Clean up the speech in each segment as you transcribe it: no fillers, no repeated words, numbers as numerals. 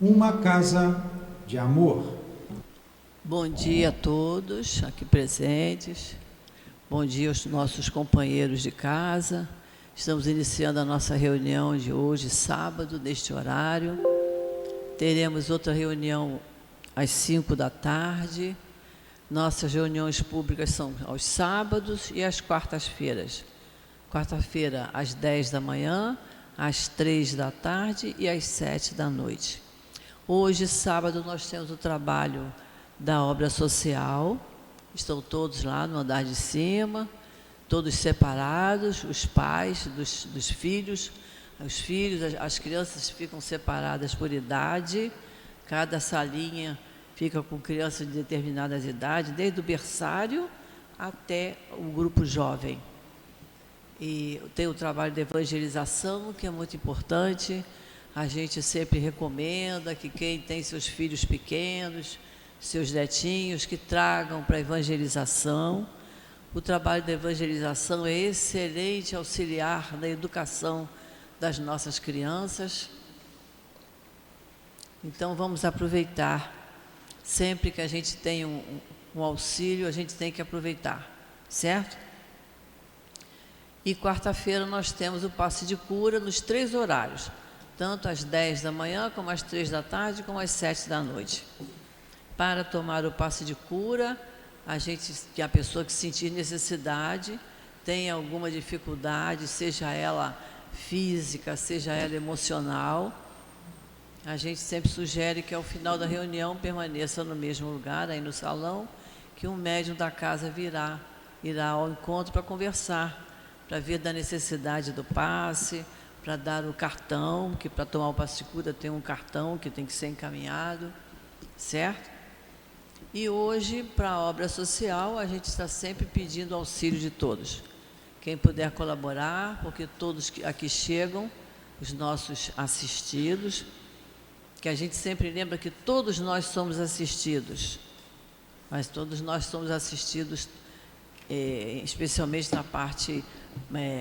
Uma casa de amor. Bom dia a todos aqui presentes. Bom dia aos nossos companheiros de casa. Estamos iniciando a nossa reunião de hoje, sábado, neste horário. Teremos outra reunião às 5 da tarde. Nossas reuniões públicas são aos sábados e às quartas-feiras. Quarta-feira, às 10 da manhã, às 3 da tarde e às 7 da noite. Hoje, sábado, nós temos o trabalho da obra social. Estão todos lá no andar de cima, todos separados, os pais dos filhos. Os filhos, as crianças ficam separadas por idade. Cada salinha fica com crianças de determinadas idades, desde o berçário até o grupo jovem. E tem o trabalho de evangelização, que é muito importante. A gente sempre recomenda que quem tem seus filhos pequenos, seus netinhos, que tragam para a evangelização. O trabalho da evangelização é excelente auxiliar na educação das nossas crianças. Então, vamos aproveitar. Sempre que a gente tem um auxílio, a gente tem que aproveitar, certo? E quarta-feira nós temos o passe de cura nos 3 horários, tanto às 10 da manhã, como às 3 da tarde, como às 7 da noite. Para tomar o passe de cura, a pessoa que sentir necessidade, tem alguma dificuldade, seja ela física, seja ela emocional, a gente sempre sugere que ao final da reunião permaneça no mesmo lugar, aí no salão, que um médium da casa irá ao encontro para conversar, para ver da necessidade do passe, para dar o cartão, que para tomar o passe de cura tem um cartão que tem que ser encaminhado, certo? E hoje, para a obra social, a gente está sempre pedindo auxílio de todos. Quem puder colaborar, porque todos que aqui chegam, os nossos assistidos, que a gente sempre lembra que todos nós somos assistidos, mas todos nós somos assistidos, especialmente na parte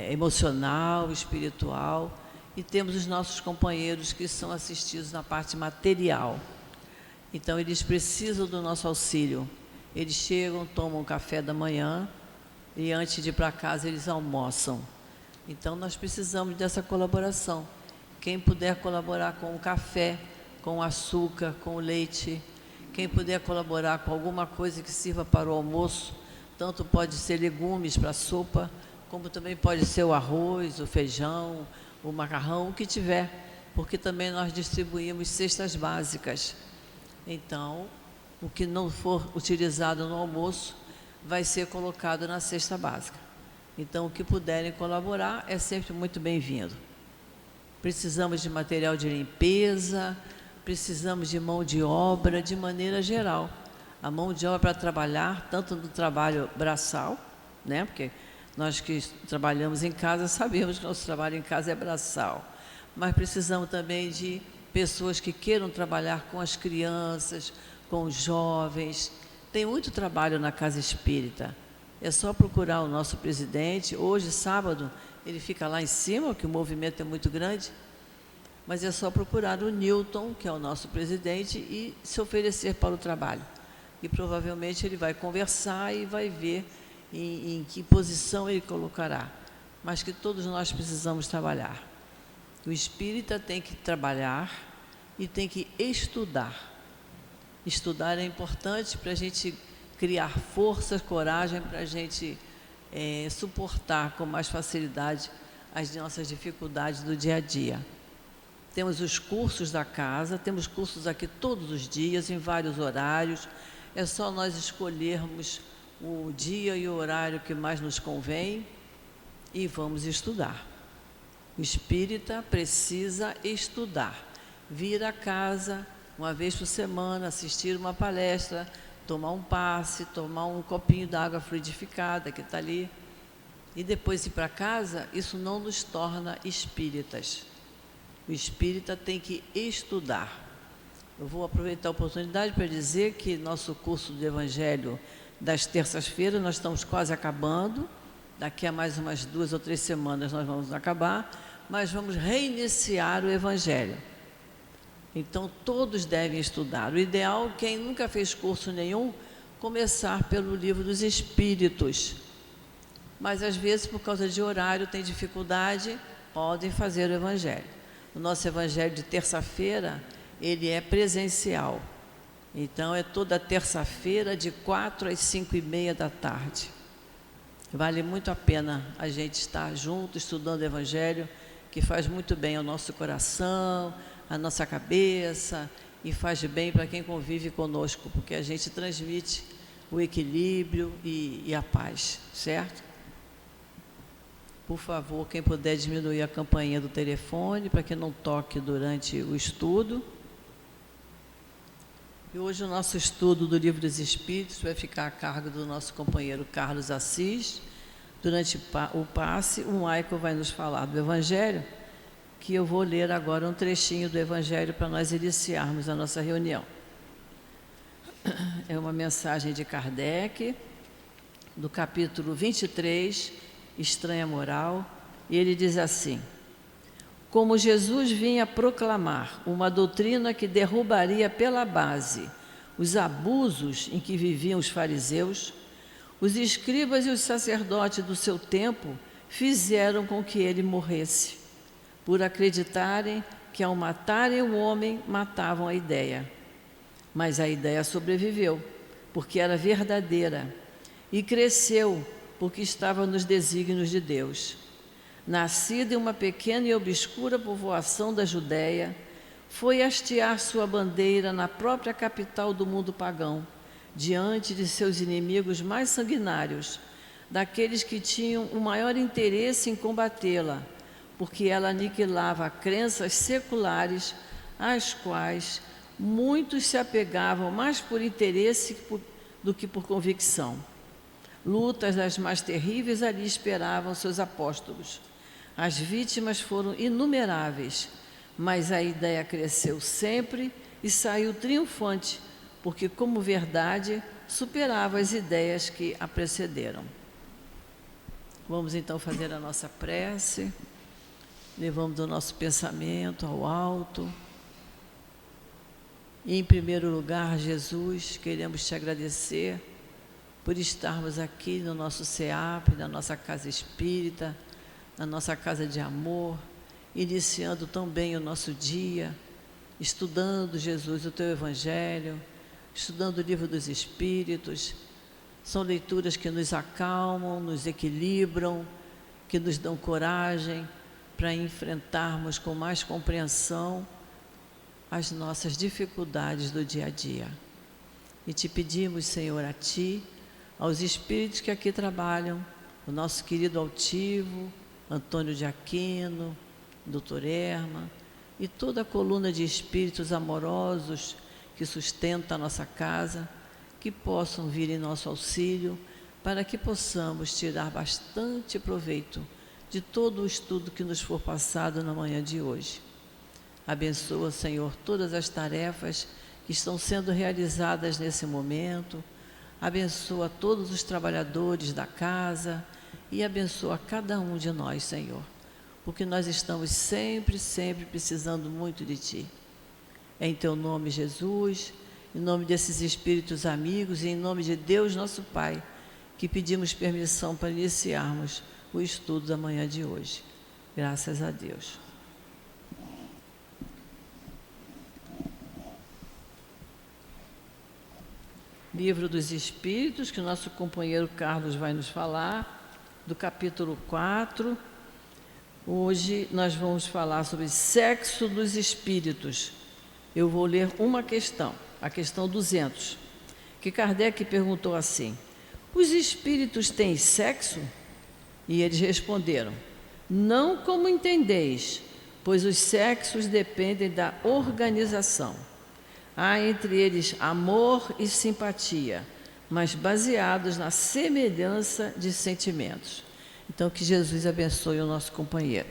emocional, espiritual, e temos os nossos companheiros que são assistidos na parte material. Então, eles precisam do nosso auxílio. Eles chegam, tomam café da manhã e antes de ir para casa eles almoçam. Então, nós precisamos dessa colaboração. Quem puder colaborar com o café, com o açúcar, com o leite, quem puder colaborar com alguma coisa que sirva para o almoço, tanto pode ser legumes para a sopa, como também pode ser o arroz, o feijão, o macarrão, o que tiver, porque também nós distribuímos cestas básicas. Então, o que não for utilizado no almoço vai ser colocado na cesta básica. Então, o que puderem colaborar é sempre muito bem-vindo. Precisamos de material de limpeza, precisamos de mão de obra de maneira geral. A mão de obra para trabalhar, tanto no trabalho braçal, né? Porque nós que trabalhamos em casa sabemos que nosso trabalho em casa é braçal, mas precisamos também de pessoas que queiram trabalhar com as crianças, com os jovens. Tem muito trabalho na Casa Espírita. É só procurar o nosso presidente. Hoje, sábado, ele fica lá em cima, porque o movimento é muito grande, mas é só procurar o Newton, que é o nosso presidente, e se oferecer para o trabalho. E provavelmente ele vai conversar e vai ver em que posição ele colocará. Mas que todos nós precisamos trabalhar. O espírita tem que trabalhar e tem que estudar. Estudar é importante para a gente criar força, coragem, para a gente suportar com mais facilidade as nossas dificuldades do dia a dia. Temos os cursos da casa, temos cursos aqui todos os dias, em vários horários. É só nós escolhermos o dia e o horário que mais nos convém e vamos estudar. O espírita precisa estudar, vir a casa uma vez por semana, assistir uma palestra, tomar um passe, tomar um copinho d'água fluidificada que está ali, e depois ir para casa. Isso não nos torna espíritas. O espírita tem que estudar. Eu vou aproveitar a oportunidade para dizer que nosso curso de Evangelho das terças-feiras, nós estamos quase acabando. Daqui a mais umas 2 ou 3 semanas nós vamos acabar, mas vamos reiniciar o Evangelho. Então, todos devem estudar. O ideal, quem nunca fez curso nenhum, começar pelo Livro dos Espíritos. Mas, às vezes, por causa de horário, tem dificuldade, podem fazer o Evangelho. O nosso Evangelho de terça-feira, ele é presencial. Então, é toda terça-feira, de 4 às 5h30 da tarde. Vale muito a pena a gente estar junto, estudando o Evangelho, que faz muito bem ao nosso coração, à nossa cabeça, e faz bem para quem convive conosco, porque a gente transmite o equilíbrio e a paz, certo? Por favor, quem puder diminuir a campainha do telefone, para que não toque durante o estudo. E hoje o nosso estudo do Livro dos Espíritos vai ficar a cargo do nosso companheiro Carlos Assis. Durante o passe, o Michael vai nos falar do Evangelho, que eu vou ler agora um trechinho do Evangelho para nós iniciarmos a nossa reunião. É uma mensagem de Kardec, do capítulo 23, Estranha Moral, e ele diz assim: como Jesus vinha proclamar uma doutrina que derrubaria pela base os abusos em que viviam os fariseus, os escribas e os sacerdotes do seu tempo fizeram com que ele morresse, por acreditarem que ao matarem o homem, matavam a ideia. Mas a ideia sobreviveu, porque era verdadeira, e cresceu, porque estava nos desígnios de Deus. Nascida em uma pequena e obscura povoação da Judéia, foi hastear sua bandeira na própria capital do mundo pagão, diante de seus inimigos mais sanguinários, daqueles que tinham o maior interesse em combatê-la, porque ela aniquilava crenças seculares, às quais muitos se apegavam mais por interesse do que por convicção. Lutas das mais terríveis ali esperavam seus apóstolos. As vítimas foram inumeráveis, mas a ideia cresceu sempre e saiu triunfante, porque, como verdade, superava as ideias que a precederam. Vamos então fazer a nossa prece, levamos o nosso pensamento ao alto. E, em primeiro lugar, Jesus, queremos te agradecer por estarmos aqui no nosso SEAP, na nossa casa espírita, na nossa casa de amor, iniciando tão bem o nosso dia, estudando, Jesus, o teu Evangelho, estudando o Livro dos Espíritos. São leituras que nos acalmam, nos equilibram, que nos dão coragem para enfrentarmos com mais compreensão as nossas dificuldades do dia a dia. E te pedimos, Senhor, a Ti, aos espíritos que aqui trabalham, o nosso querido altivo, Antônio de Aquino, Dr. Erma, e toda a coluna de espíritos amorosos que sustenta a nossa casa, que possam vir em nosso auxílio, para que possamos tirar bastante proveito de todo o estudo que nos for passado na manhã de hoje. Abençoa, Senhor, todas as tarefas que estão sendo realizadas nesse momento. Abençoa todos os trabalhadores da casa e abençoa cada um de nós, Senhor, porque nós estamos sempre, sempre precisando muito de Ti. É em Teu nome, Jesus, em nome desses espíritos amigos e em nome de Deus, nosso Pai, que pedimos permissão para iniciarmos o estudo da manhã de hoje. Graças a Deus. Livro dos Espíritos, que o nosso companheiro Carlos vai nos falar, do capítulo 4. Hoje nós vamos falar sobre sexo dos espíritos. Eu vou ler uma questão, a questão 200, que Kardec perguntou assim: os espíritos têm sexo? E eles responderam: não como entendeis, pois os sexos dependem da organização. Há entre eles amor e simpatia, mas baseados na semelhança de sentimentos. Então, que Jesus abençoe o nosso companheiro.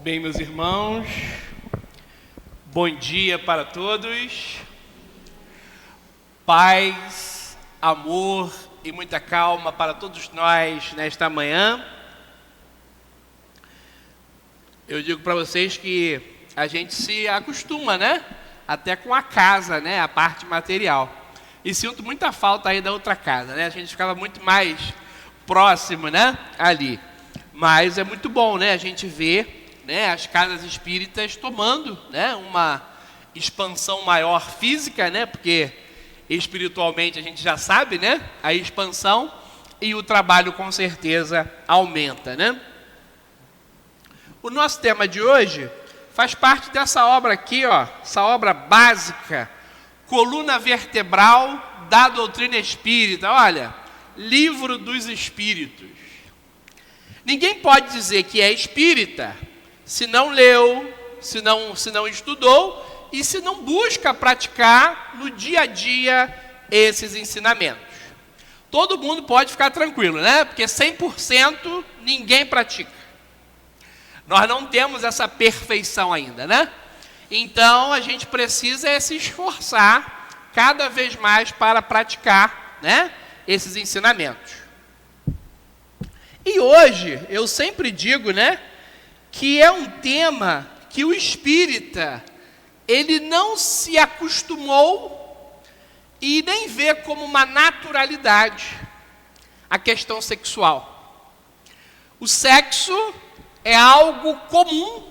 Bem, meus irmãos, bom dia para todos. Paz, amor e muita calma para todos nós nesta manhã. Eu digo para vocês que a gente se acostuma, né? Até com a casa, né? A parte material. E sinto muita falta aí da outra casa, né? A gente ficava muito mais próximo, né? Ali. Mas é muito bom, né? A gente ver, né? As casas espíritas tomando, né? Uma expansão maior física, né? Porque espiritualmente a gente já sabe, né? A expansão e o trabalho com certeza aumenta, né? O nosso tema de hoje faz parte dessa obra aqui, ó, essa obra básica, coluna vertebral da doutrina espírita. Olha, Livro dos Espíritos. Ninguém pode dizer que é espírita se não leu, se não estudou e se não busca praticar no dia a dia esses ensinamentos. Todo mundo pode ficar tranquilo, né? Porque 100% ninguém pratica. Nós não temos essa perfeição ainda, né? Então, a gente precisa se esforçar cada vez mais para praticar, né, esses ensinamentos. E hoje, eu sempre digo, né, que é um tema que o espírita, ele não se acostumou e nem vê como uma naturalidade a questão sexual. O sexo é algo comum,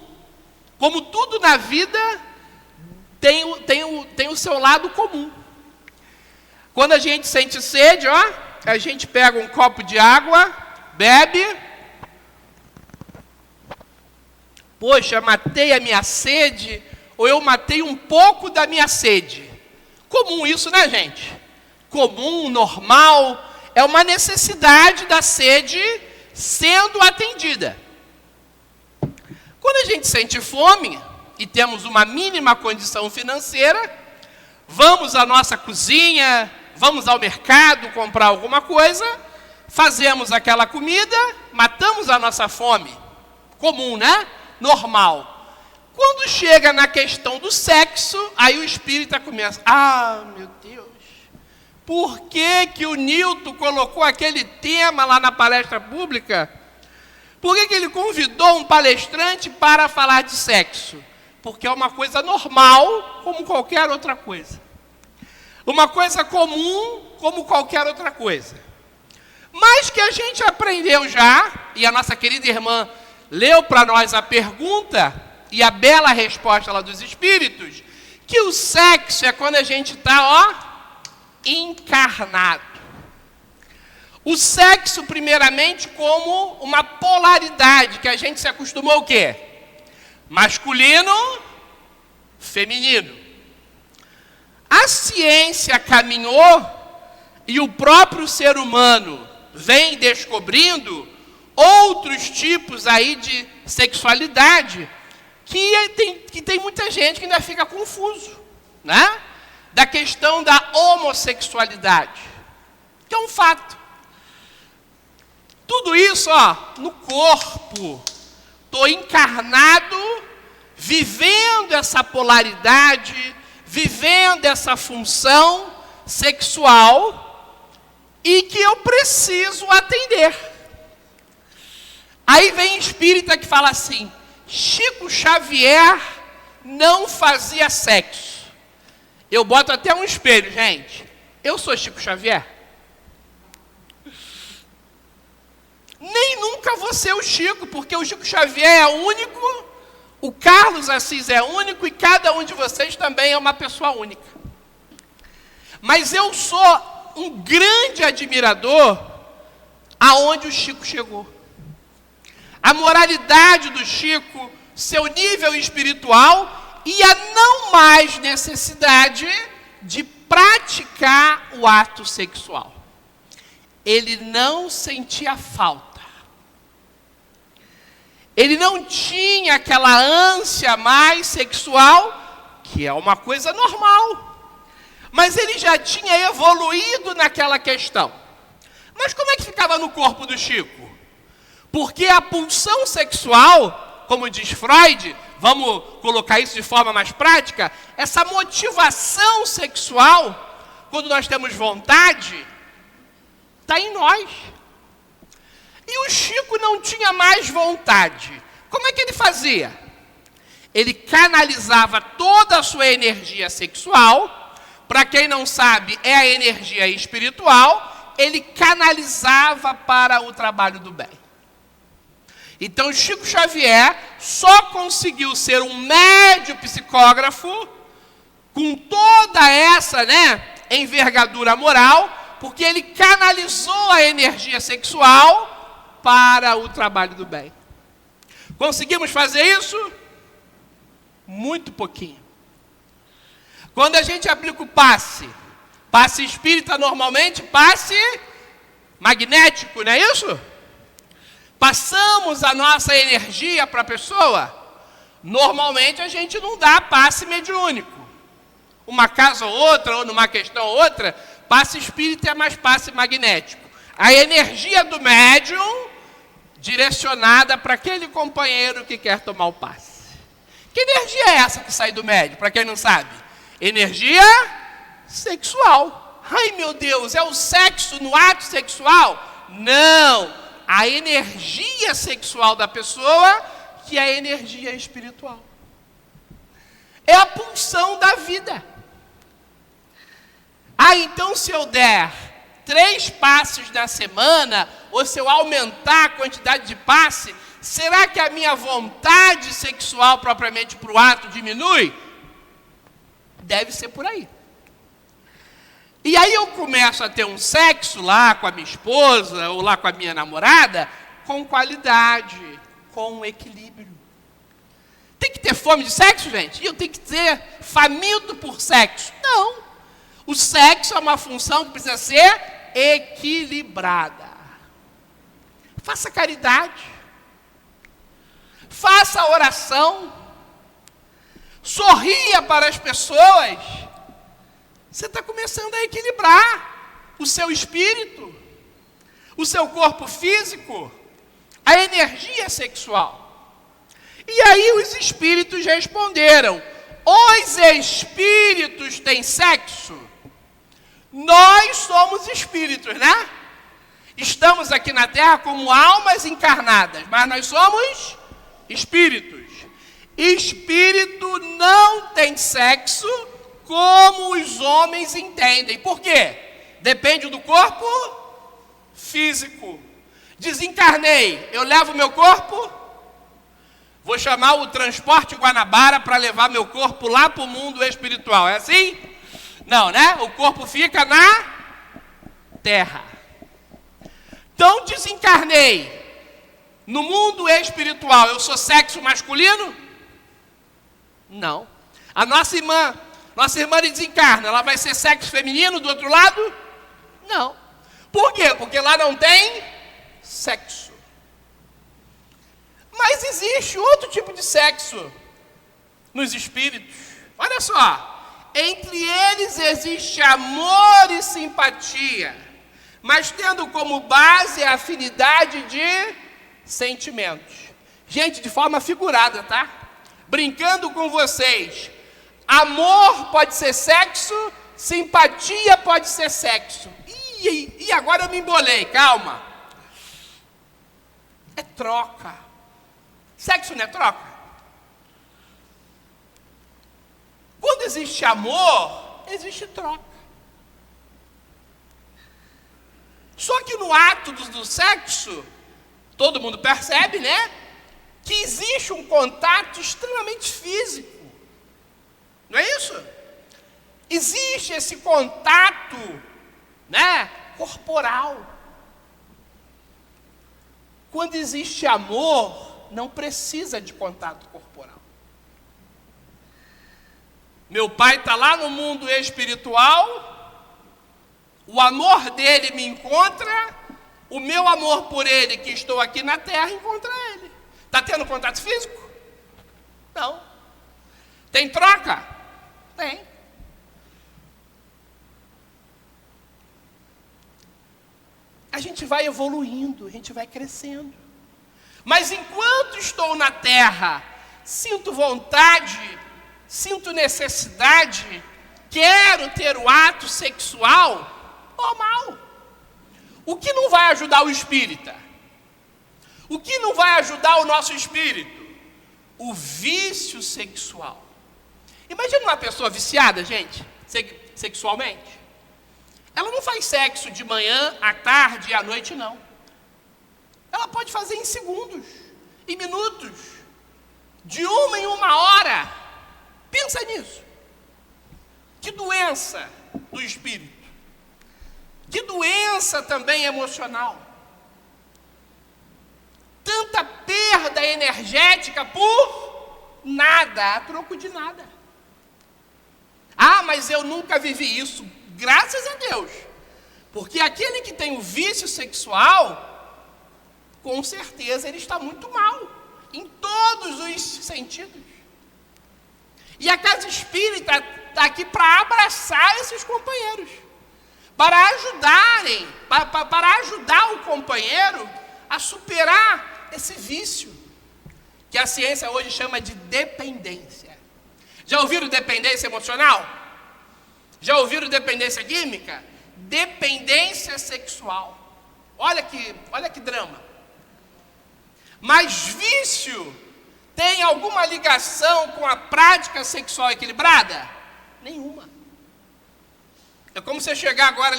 como tudo na vida tem o seu lado comum. Quando a gente sente sede, ó, a gente pega um copo de água, bebe. Poxa, matei a minha sede, ou eu matei um pouco da minha sede. Comum isso, né, gente? Comum, normal, é uma necessidade da sede sendo atendida. Quando a gente sente fome e temos uma mínima condição financeira, vamos à nossa cozinha, vamos ao mercado comprar alguma coisa, fazemos aquela comida, matamos a nossa fome. Comum, né? Normal. Quando chega na questão do sexo, aí o espírita começa: ah, meu Deus, por que o Newton colocou aquele tema lá na palestra pública? Por que ele convidou um palestrante para falar de sexo? Porque é uma coisa normal, como qualquer outra coisa. Uma coisa comum, como qualquer outra coisa. Mas que a gente aprendeu já, e a nossa querida irmã leu para nós a pergunta e a bela resposta lá dos espíritos, que o sexo é quando a gente está, ó, encarnado. O sexo, primeiramente, como uma polaridade, que a gente se acostumou o quê? Masculino, feminino. A ciência caminhou e o próprio ser humano vem descobrindo outros tipos aí de sexualidade que tem muita gente que ainda fica confuso, né? Da questão da homossexualidade, que é um fato. Tudo isso, ó, no corpo. Estou encarnado, vivendo essa polaridade, vivendo essa função sexual e que eu preciso atender. Aí vem espírita que fala assim: Chico Xavier não fazia sexo. Eu boto até um espelho, gente. Eu sou Chico Xavier? Nem nunca vou ser o Chico, porque o Chico Xavier é único, o Carlos Assis é único e cada um de vocês também é uma pessoa única. Mas eu sou um grande admirador aonde o Chico chegou. A moralidade do Chico, seu nível espiritual e a não mais necessidade de praticar o ato sexual. Ele não sentia falta. Ele não tinha aquela ânsia mais sexual, que é uma coisa normal. Mas ele já tinha evoluído naquela questão. Mas como é que ficava no corpo do Chico? Porque a pulsão sexual, como diz Freud, vamos colocar isso de forma mais prática, essa motivação sexual quando nós temos vontade, está em nós. E o Chico não tinha mais vontade. Como é que ele fazia? Ele canalizava toda a sua energia sexual. Para quem não sabe, é a energia espiritual. Ele canalizava para o trabalho do bem. Então, Chico Xavier só conseguiu ser um médium psicógrafo com toda essa, envergadura moral, porque ele canalizou a energia sexual para o trabalho do bem. Conseguimos fazer isso? Muito pouquinho. Quando a gente aplica o passe espírita normalmente, passe magnético, não é isso? Passamos a nossa energia para a pessoa, normalmente a gente não dá passe mediúnico. Uma casa ou outra, ou numa questão ou outra, passe espírita é mais passe magnético. A energia do médium direcionada para aquele companheiro que quer tomar o passe. Que energia é essa que sai do médium, para quem não sabe? Energia sexual. Ai, meu Deus, é o sexo no ato sexual? Não. A energia sexual da pessoa, que é a energia espiritual. É a pulsão da vida. Então se eu der 3 passes na semana, ou se eu aumentar a quantidade de passe, será que a minha vontade sexual propriamente para o ato diminui? Deve ser por aí. E aí eu começo a ter um sexo lá com a minha esposa, ou lá com a minha namorada, com qualidade, com equilíbrio. Tem que ter fome de sexo, gente? E eu tenho que ser faminto por sexo? Não. O sexo é uma função que precisa ser equilibrada. Faça caridade. Faça oração. Sorria para as pessoas. Você está começando a equilibrar o seu espírito, o seu corpo físico, a energia sexual. E aí os espíritos responderam: os espíritos têm sexo? Nós somos espíritos, né? Estamos aqui na Terra como almas encarnadas, mas nós somos espíritos. Espírito não tem sexo como os homens entendem. Por quê? Depende do corpo físico. Desencarnei, eu levo meu corpo, vou chamar o transporte Guanabara para levar meu corpo lá para o mundo espiritual. É assim? Não, né? O corpo fica na terra. Então, desencarnei. No mundo espiritual, eu sou sexo masculino? Não. A nossa irmã desencarna, ela vai ser sexo feminino do outro lado? Não. Por quê? Porque lá não tem sexo. Mas existe outro tipo de sexo nos espíritos. Olha só. Entre eles existe amor e simpatia, mas tendo como base a afinidade de sentimentos. Gente, de forma figurada, tá? Brincando com vocês. Amor pode ser sexo, simpatia pode ser sexo. E agora eu me embolei, calma. É troca. Sexo não é troca? Quando existe amor, existe troca. Só que no ato do sexo, todo mundo percebe, né? Que existe um contato extremamente físico. Não é isso? Existe esse contato, né, corporal. Quando existe amor, não precisa de contato corporal. Meu pai está lá no mundo espiritual, o amor dele me encontra, o meu amor por ele, que estou aqui na terra, encontra ele. Está tendo contato físico? Não. Tem troca? Tem. A gente vai evoluindo, a gente vai crescendo. Mas enquanto estou na terra, sinto vontade, sinto necessidade, quero ter o ato sexual normal. O que não vai ajudar o espírita? O que não vai ajudar o nosso espírito? O vício sexual. Imagina uma pessoa viciada, gente, sexualmente. Ela não faz sexo de manhã, à tarde e à noite, não. Ela pode fazer em segundos, em minutos, de uma em uma hora. Pensa nisso. Que doença do espírito. Que doença também emocional. Tanta perda energética por nada, a troco de nada. Ah, mas eu nunca vivi isso. Graças a Deus. Porque aquele que tem o vício sexual, com certeza ele está muito mal. Em todos os sentidos. E a casa espírita está aqui para abraçar esses companheiros. Para ajudarem, para ajudar o companheiro a superar esse vício. Que a ciência hoje chama de dependência. Já ouviram dependência emocional? Já ouviram dependência química? Dependência sexual. Olha que drama. Mas vício tem alguma ligação com a prática sexual equilibrada? Nenhuma. É como você chegar agora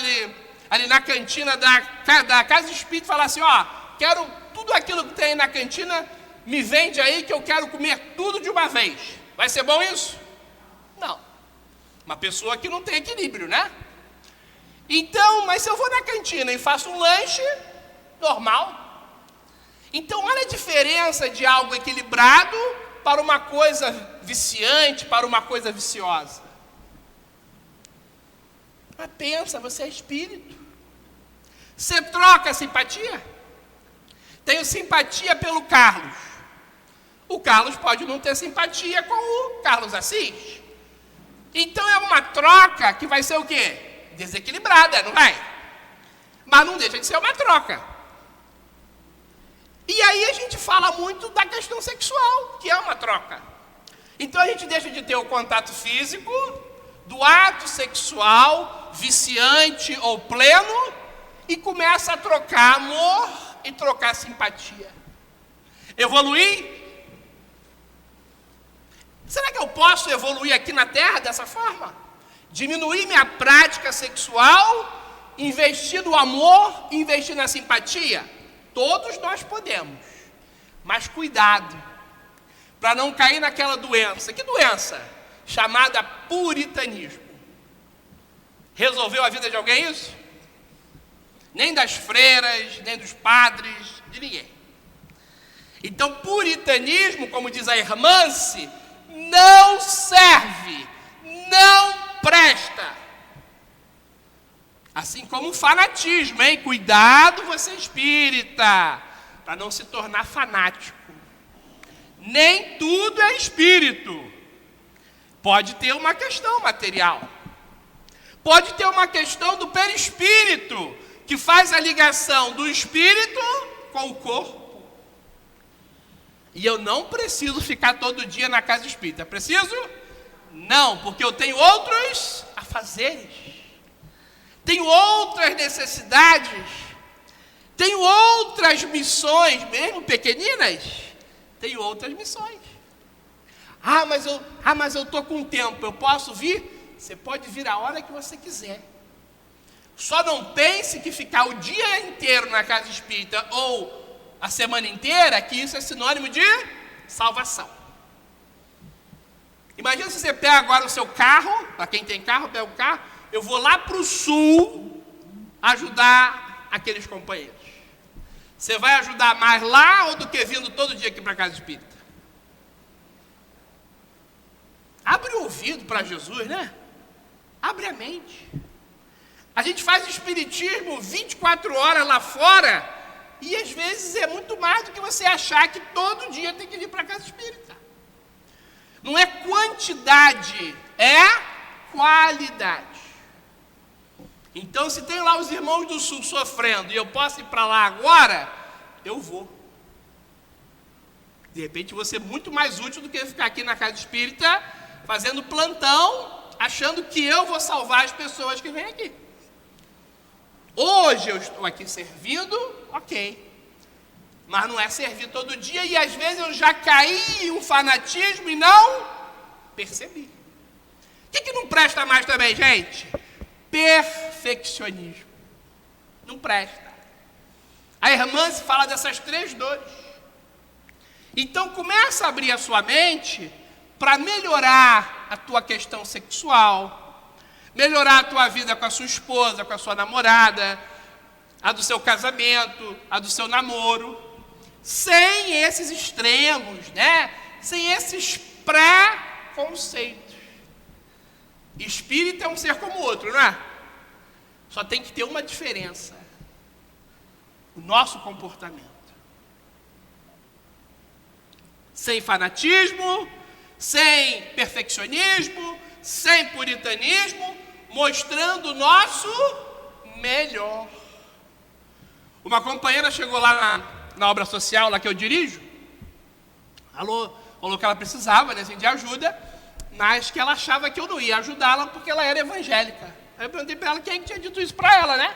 ali na cantina da casa espírita e falar assim, ó, quero tudo aquilo que tem aí na cantina, me vende aí que eu quero comer tudo de uma vez. Vai ser bom isso? Não. Uma pessoa que não tem equilíbrio, né? Então, mas se eu vou na cantina e faço um lanche, normal. Então, olha a diferença de algo equilibrado para uma coisa viciante, para uma coisa viciosa. Mas pensa, você é espírito. Você troca a simpatia? Tenho simpatia pelo Carlos. O Carlos pode não ter simpatia com o Carlos Assis. Então é uma troca que vai ser o quê? Desequilibrada, não vai? Mas não deixa de ser uma troca. E aí a gente fala muito da questão sexual, que é uma troca. Então a gente deixa de ter o contato físico, do ato sexual, viciante ou pleno, e começa a trocar amor e trocar simpatia. Evoluir? Será que eu posso evoluir aqui na Terra dessa forma? Diminuir minha prática sexual, investir no amor, investir na simpatia? Todos nós podemos, mas cuidado, para não cair naquela doença. Que doença? Chamada puritanismo. Resolveu a vida de alguém isso? Nem das freiras, nem dos padres, de ninguém. Então, puritanismo, como diz a Hermance, não serve, não presta. Assim como o fanatismo, hein? Cuidado, você espírita, para não se tornar fanático. Nem tudo é espírito. Pode ter uma questão material. Pode ter uma questão do perispírito, que faz a ligação do espírito com o corpo. E eu não preciso ficar todo dia na casa espírita. Preciso? Não, porque eu tenho outros afazeres. Tenho outras necessidades. Tenho outras missões, mesmo pequeninas. Tenho outras missões. Mas eu estou com tempo, eu posso vir? Você pode vir a hora que você quiser. Só não pense que ficar o dia inteiro na casa espírita ou a semana inteira, que isso é sinônimo de salvação. Imagina se você pega agora o seu carro, para quem tem carro, pega o carro, eu vou lá para o sul ajudar aqueles companheiros. Você vai ajudar mais lá ou do que vindo todo dia aqui para a casa espírita? Abre o ouvido para Jesus, né? Abre a mente. A gente faz espiritismo 24 horas lá fora e às vezes é muito mais do que você achar que todo dia tem que vir para a casa espírita. Não é quantidade, é qualidade. Então, se tem lá os irmãos do sul sofrendo e eu posso ir para lá agora, eu vou. De repente, vou ser muito mais útil do que ficar aqui na casa espírita fazendo plantão achando que eu vou salvar as pessoas que vêm aqui. Hoje eu estou aqui servindo, ok. Mas não é servir todo dia, e às vezes eu já caí em um fanatismo e não percebi. O que não presta mais também, gente? Perfeccionismo. Não presta. A irmã se fala dessas 3 dores. Então começa a abrir a sua mente para melhorar a tua questão sexual, melhorar a tua vida com a sua esposa, com a sua namorada, a do seu casamento, a do seu namoro, sem esses extremos, né? Sem esses pré-conceitos. Espírito é um ser como o outro, não é? Só tem que ter uma diferença: o nosso comportamento. Sem fanatismo, sem perfeccionismo, sem puritanismo, mostrando o nosso melhor. Uma companheira chegou lá na obra social, lá que eu dirijo, falou que ela precisava, né, assim, de ajuda, mas que ela achava que eu não ia ajudá-la porque ela era evangélica. Aí eu perguntei para ela quem é que tinha dito isso para ela, né?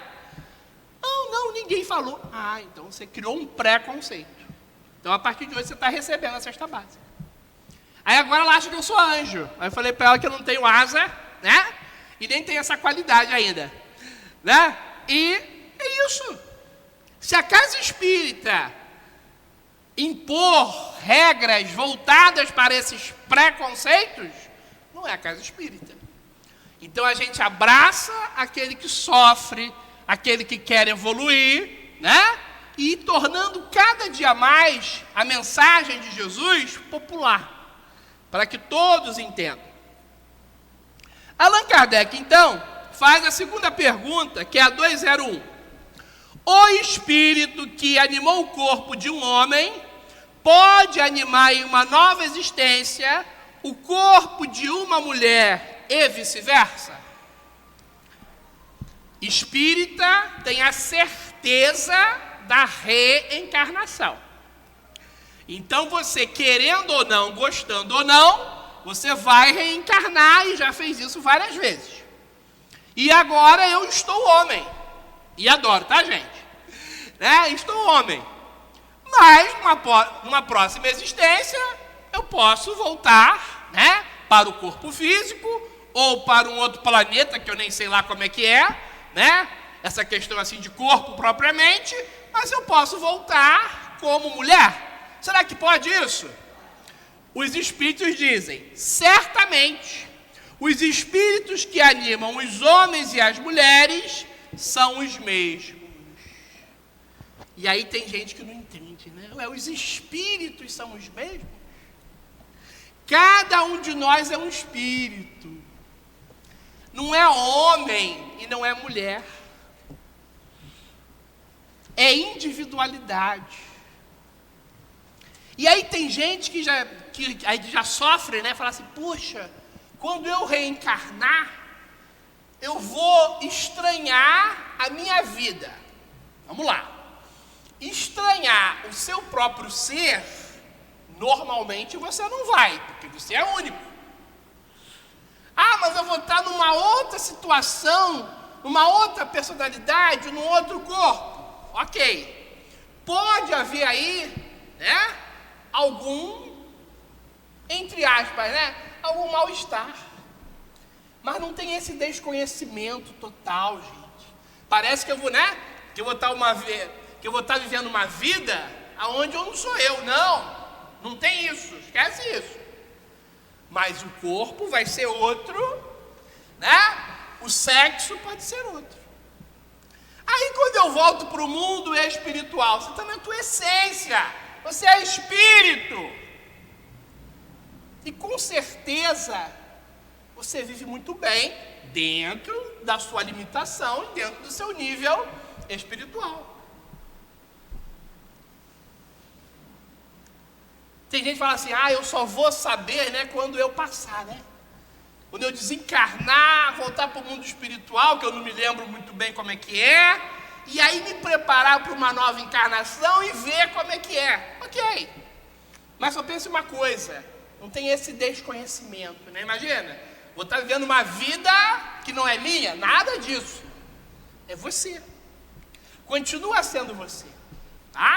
Não, ninguém falou. Ah, então você criou um preconceito. Então a partir de hoje você está recebendo a cesta básica. Aí agora ela acha que eu sou anjo. Aí eu falei para ela que eu não tenho asa, né? E nem tenho essa qualidade ainda, né? E é isso. Se a casa espírita impor regras voltadas para esses preconceitos, não é a casa espírita. Então a gente abraça aquele que sofre, aquele que quer evoluir, né? E tornando cada dia mais a mensagem de Jesus popular, para que todos entendam. Allan Kardec, então, faz a segunda pergunta, que é a 201. O espírito que animou o corpo de um homem pode animar em uma nova existência o corpo de uma mulher e vice-versa? Espírita tem a certeza da reencarnação. Então você, querendo ou não, gostando ou não, você vai reencarnar, e já fez isso várias vezes. E agora eu estou homem. E adoro, tá, gente? Né? Estou homem. Mas, numa próxima existência, eu posso voltar, né, para o corpo físico, ou para um outro planeta, que eu nem sei lá como é que é, né? Essa questão assim de corpo propriamente, mas eu posso voltar como mulher. Será que pode isso? Os espíritos dizem, certamente, os espíritos que animam os homens e as mulheres são os mesmos. E aí tem gente que não entende, né? Ué, os espíritos são os mesmos? Cada um de nós é um espírito. Não é homem e não é mulher. É individualidade. E aí tem gente que já sofre, né? Fala assim, puxa, quando eu reencarnar, eu vou estranhar a minha vida. Vamos lá. Estranhar o seu próprio ser, normalmente você não vai, porque você é único. Ah, mas eu vou estar numa outra situação, numa outra personalidade, num outro corpo. Ok. Pode haver aí, né, algum, entre aspas, né, algum mal-estar. Mas não tem esse desconhecimento total, gente. Parece que eu vou, né, que eu vou estar vivendo uma vida onde eu não sou eu. Não tem isso, esquece isso. Mas o corpo vai ser outro, né? O sexo pode ser outro. Aí quando eu volto para o mundo espiritual, você está na tua essência, você é espírito. E com certeza, você vive muito bem dentro da sua limitação e dentro do seu nível espiritual. Tem gente que fala assim, eu só vou saber, né, quando eu passar, né? Quando eu desencarnar, voltar para o mundo espiritual, que eu não me lembro muito bem como é que é, e aí me preparar para uma nova encarnação e ver como é que é. Ok. Mas só pense uma coisa, não tem esse desconhecimento, né? Imagina, vou estar vivendo uma vida que não é minha, nada disso. É você. Continua sendo você, tá?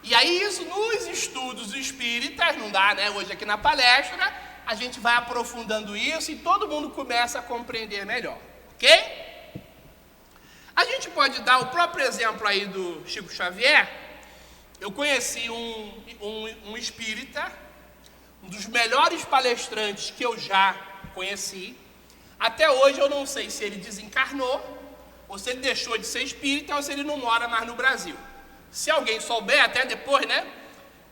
E aí isso nos estudos espíritas, não dá, né? Hoje aqui na palestra, a gente vai aprofundando isso e todo mundo começa a compreender melhor, ok? A gente pode dar o próprio exemplo aí do Chico Xavier. Eu conheci um espírita, um dos melhores palestrantes que eu já conheci. Até hoje eu não sei se ele desencarnou, ou se ele deixou de ser espírita, ou se ele não mora mais no Brasil. Se alguém souber, até depois, né,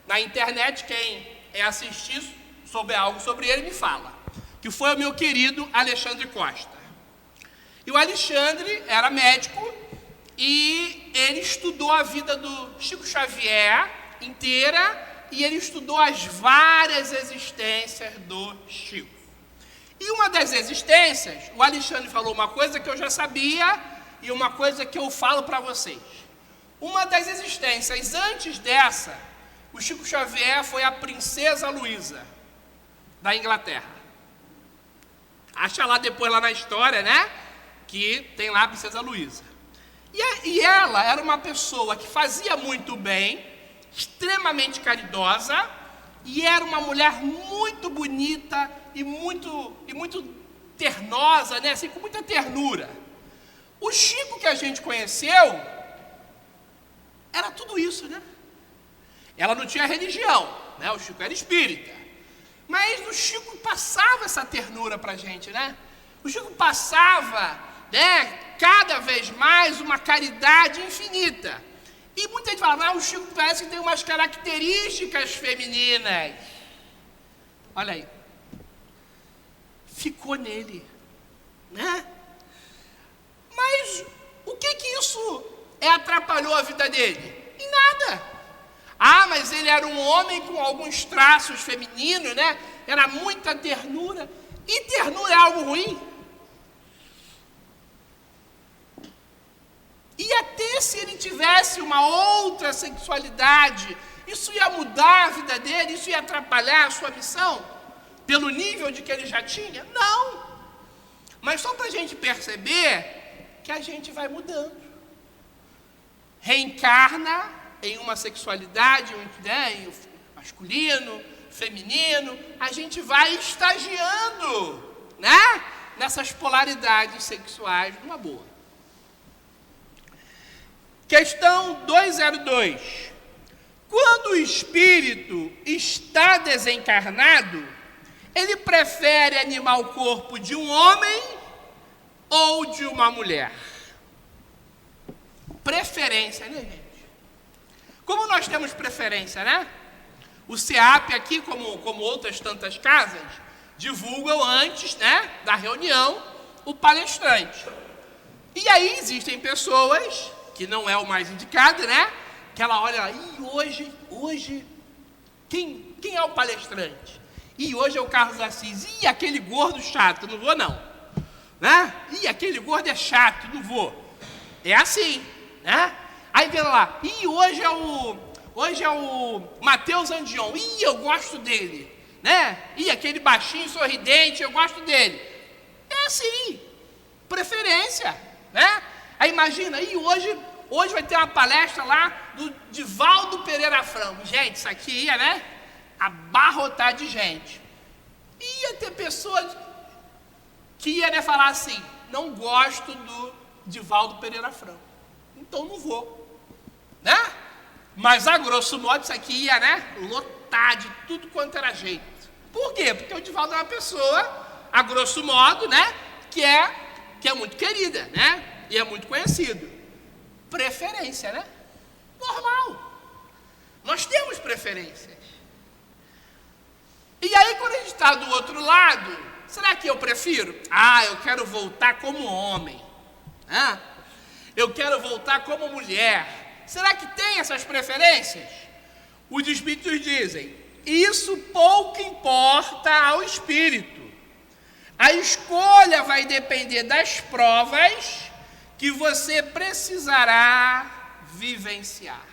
na internet, quem assistir, souber algo sobre ele, me fala. Que foi o meu querido Alexandre Costa. E o Alexandre era médico e ele estudou a vida do Chico Xavier inteira e ele estudou as várias existências do Chico. E uma das existências, o Alexandre falou uma coisa que eu já sabia e uma coisa que eu falo para vocês. Uma das existências antes dessa, o Chico Xavier foi a Princesa Luísa, da Inglaterra. Acha lá depois, lá na história, né? Que tem lá a Princesa Luísa. E ela era uma pessoa que fazia muito bem, extremamente caridosa, e era uma mulher muito bonita e muito ternosa, né? Assim, com muita ternura. O Chico que a gente conheceu era tudo isso, né? Ela não tinha religião, né? O Chico era espírita. Mas o Chico passava essa ternura pra gente, né? O Chico passava, né, cada vez mais uma caridade infinita. E muita gente fala, o Chico parece que tem umas características femininas. Olha aí. Ficou nele, né? Mas o que isso atrapalhou a vida dele? Em nada. Mas ele era um homem com alguns traços femininos, né? Era muita ternura. E ternura é algo ruim? E até se ele tivesse uma outra sexualidade, isso ia mudar a vida dele? Isso ia atrapalhar a sua missão? Pelo nível de que ele já tinha? Não. Mas só para a gente perceber que a gente vai mudando. Reencarna em uma sexualidade, né, em masculino, feminino, a gente vai estagiando, né, nessas polaridades sexuais numa boa. Questão 202. Quando o espírito está desencarnado, ele prefere animar o corpo de um homem ou de uma mulher? Preferência, né, gente? Como nós temos preferência, né? O SEAP aqui, como outras tantas casas, divulgam antes, né, da reunião o palestrante. E aí existem pessoas que não é o mais indicado, né? Que ela olha lá, hoje, quem é o palestrante? Hoje é o Carlos Assis. Aquele gordo chato, não vou não. Né? Aquele gordo é chato, não vou. É assim, né? Aí vem lá, hoje é o Matheus Andion. Eu gosto dele, né? Aquele baixinho sorridente, eu gosto dele. É assim, preferência, né? Aí imagina, hoje vai ter uma palestra lá do Divaldo Pereira Franco. Gente, isso aqui ia, né, abarrotar de gente. Ia ter pessoas que ia, né, falar assim, não gosto do Divaldo Pereira Franco, então não vou, né? Mas a grosso modo isso aqui ia, né, lotar de tudo quanto era jeito. Por quê? Porque o Divaldo é uma pessoa, a grosso modo, né, que é muito querida, né? E é muito conhecido. Preferência, né? Normal. Nós temos preferências. E aí, quando a gente está do outro lado, será que eu prefiro? Eu quero voltar como homem. Eu quero voltar como mulher. Será que tem essas preferências? Os espíritos dizem, isso pouco importa ao espírito. A escolha vai depender das provas que você precisará vivenciar.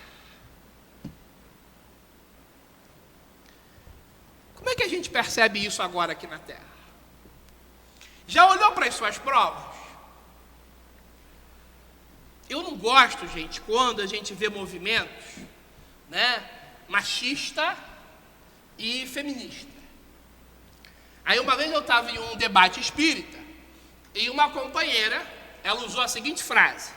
Como é que a gente percebe isso agora aqui na Terra? Já olhou para as suas provas? Eu não gosto, gente, quando a gente vê movimentos, né, machista e feminista. Aí uma vez eu estava em um debate espírita e uma companheira, ela usou a seguinte frase: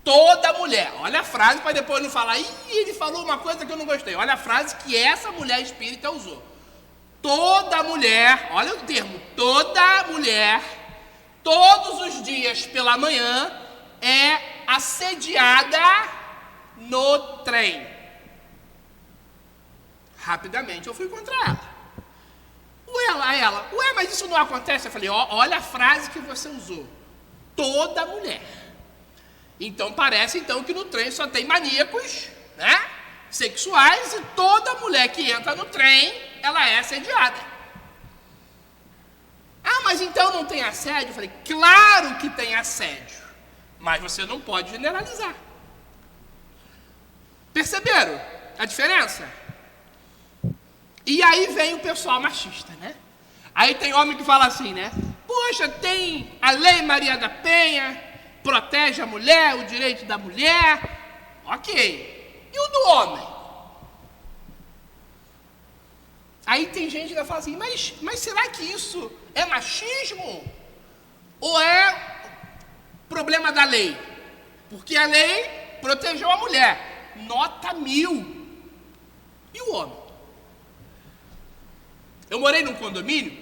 toda mulher, olha a frase para depois não falar, ele falou uma coisa que eu não gostei. Olha a frase que essa mulher espírita usou. Toda mulher, olha o termo, toda mulher, todos os dias pela manhã, é assediada no trem. Rapidamente eu fui contra ela. Ué, mas isso não acontece? Eu falei, olha a frase que você usou. Toda mulher. Então parece que no trem só tem maníacos, né, sexuais, e toda mulher que entra no trem, ela é assediada. Ah, mas então não tem assédio? Eu falei, claro que tem assédio, mas você não pode generalizar. Perceberam a diferença? E aí vem o pessoal machista, né? Aí tem homem que fala assim, né? Poxa, tem a Lei Maria da Penha, protege a mulher, o direito da mulher. Ok. E o do homem? Aí tem gente que vai falar assim, mas será que isso é machismo? Ou é problema da lei? Porque a lei protegeu a mulher. Nota 1000. E o homem? Eu morei num condomínio,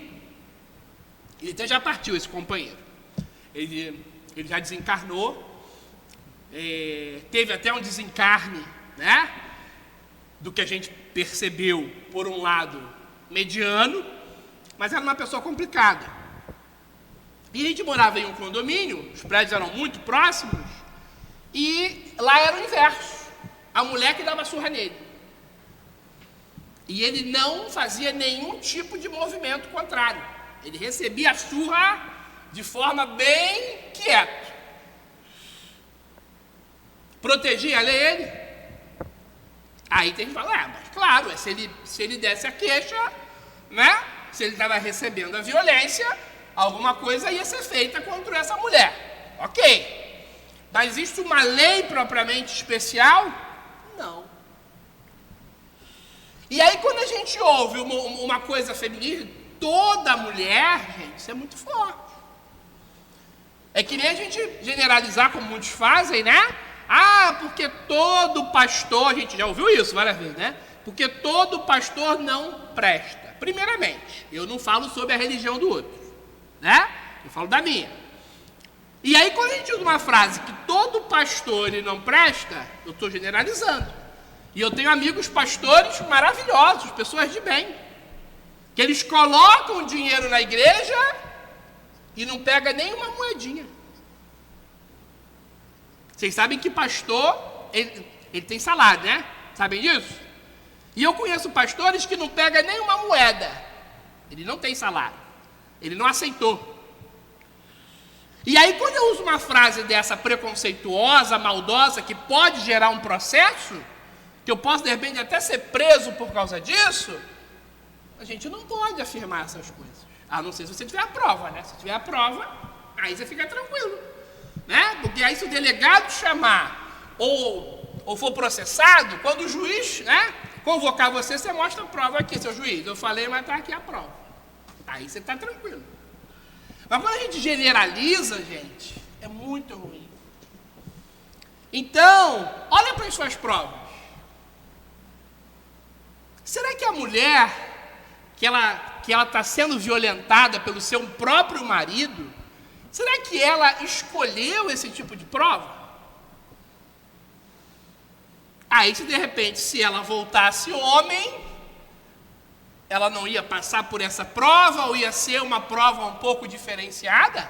ele até já partiu, esse companheiro. Ele já desencarnou, teve até um desencarne, né? Do que a gente percebeu, por um lado, mediano, mas era uma pessoa complicada. E a gente morava em um condomínio, os prédios eram muito próximos, e lá era o inverso. A mulher que dava surra nele. E ele não fazia nenhum tipo de movimento contrário. Ele recebia a surra de forma bem quieta. Protegia ele. Aí tem que falar, mas claro, se ele desse a queixa, né? Se ele estava recebendo a violência, alguma coisa ia ser feita contra essa mulher. Ok. Mas existe uma lei propriamente especial? Não. E aí quando a gente ouve uma coisa feminina, toda mulher, gente, isso é muito forte. É que nem a gente generalizar, como muitos fazem, né? Ah, porque todo pastor, a gente já ouviu isso várias vezes, né? Porque todo pastor não presta. Primeiramente, eu não falo sobre a religião do outro, né? Eu falo da minha. E aí quando a gente usa uma frase que todo pastor ele não presta, eu estou generalizando. E eu tenho amigos pastores maravilhosos, pessoas de bem, que eles colocam dinheiro na igreja e não pega nem uma moedinha. Vocês sabem que pastor, ele tem salário, né? Sabem disso? E eu conheço pastores que não pegam nem uma moeda. Ele não tem salário. Ele não aceitou. E aí quando eu uso uma frase dessa preconceituosa, maldosa, que pode gerar um processo, que eu posso de repente até ser preso por causa disso, a gente não pode afirmar essas coisas. A não ser se você tiver a prova, né? Se tiver a prova, aí você fica tranquilo, né? Porque aí se o delegado chamar ou for processado, quando o juiz, né, convocar você, você mostra a prova aqui, seu juiz. Eu falei, mas está aqui a prova. Aí você está tranquilo. Mas quando a gente generaliza, gente, é muito ruim. Então, olha para as suas provas. Será que a mulher, que ela está sendo violentada pelo seu próprio marido, será que ela escolheu esse tipo de prova? Aí, se de repente, se ela voltasse homem, ela não ia passar por essa prova, ou ia ser uma prova um pouco diferenciada?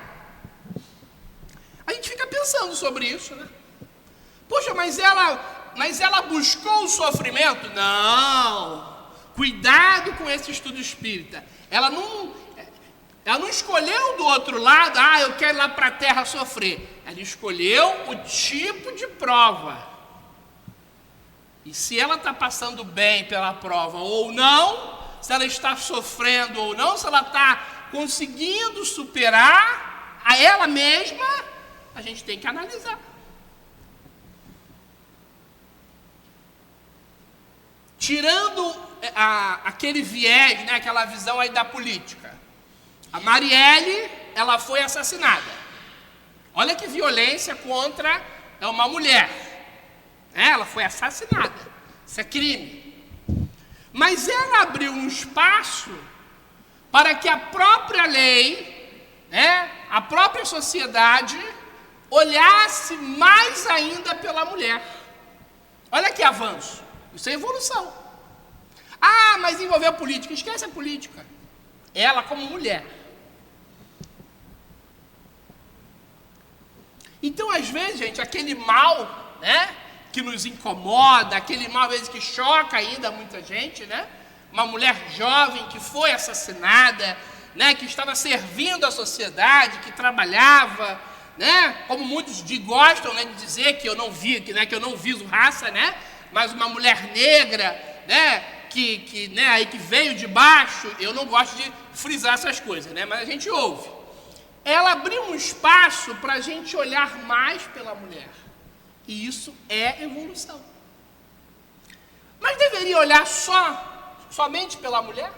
A gente fica pensando sobre isso, né? Poxa, mas ela buscou o sofrimento? Não. Cuidado com esse estudo espírita. Ela não escolheu do outro lado, eu quero ir lá para a terra sofrer. Ela escolheu o tipo de prova. E se ela está passando bem pela prova ou não, se ela está sofrendo ou não, se ela está conseguindo superar a ela mesma, a gente tem que analisar. Tirando aquele viés, né, aquela visão aí da política. A Marielle, ela foi assassinada. Olha que violência contra uma mulher. Ela foi assassinada. Isso é crime. Mas ela abriu um espaço para que a própria lei, né, a própria sociedade, olhasse mais ainda pela mulher. Olha que avanço. Isso é evolução. Ah, mas envolveu política. Esquece a política. Ela como mulher. Então, às vezes, gente, aquele mal, né, que nos incomoda, aquele mal, às vezes, que choca ainda muita gente, né? Uma mulher jovem que foi assassinada, né, que estava servindo a sociedade, que trabalhava, né? Como muitos gostam, né, de dizer que eu não vi, que eu não viso raça, né? Mas uma mulher negra, né, que veio de baixo, eu não gosto de frisar essas coisas, né, mas a gente ouve. Ela abriu um espaço para a gente olhar mais pela mulher. E isso é evolução. Mas deveria olhar somente pela mulher?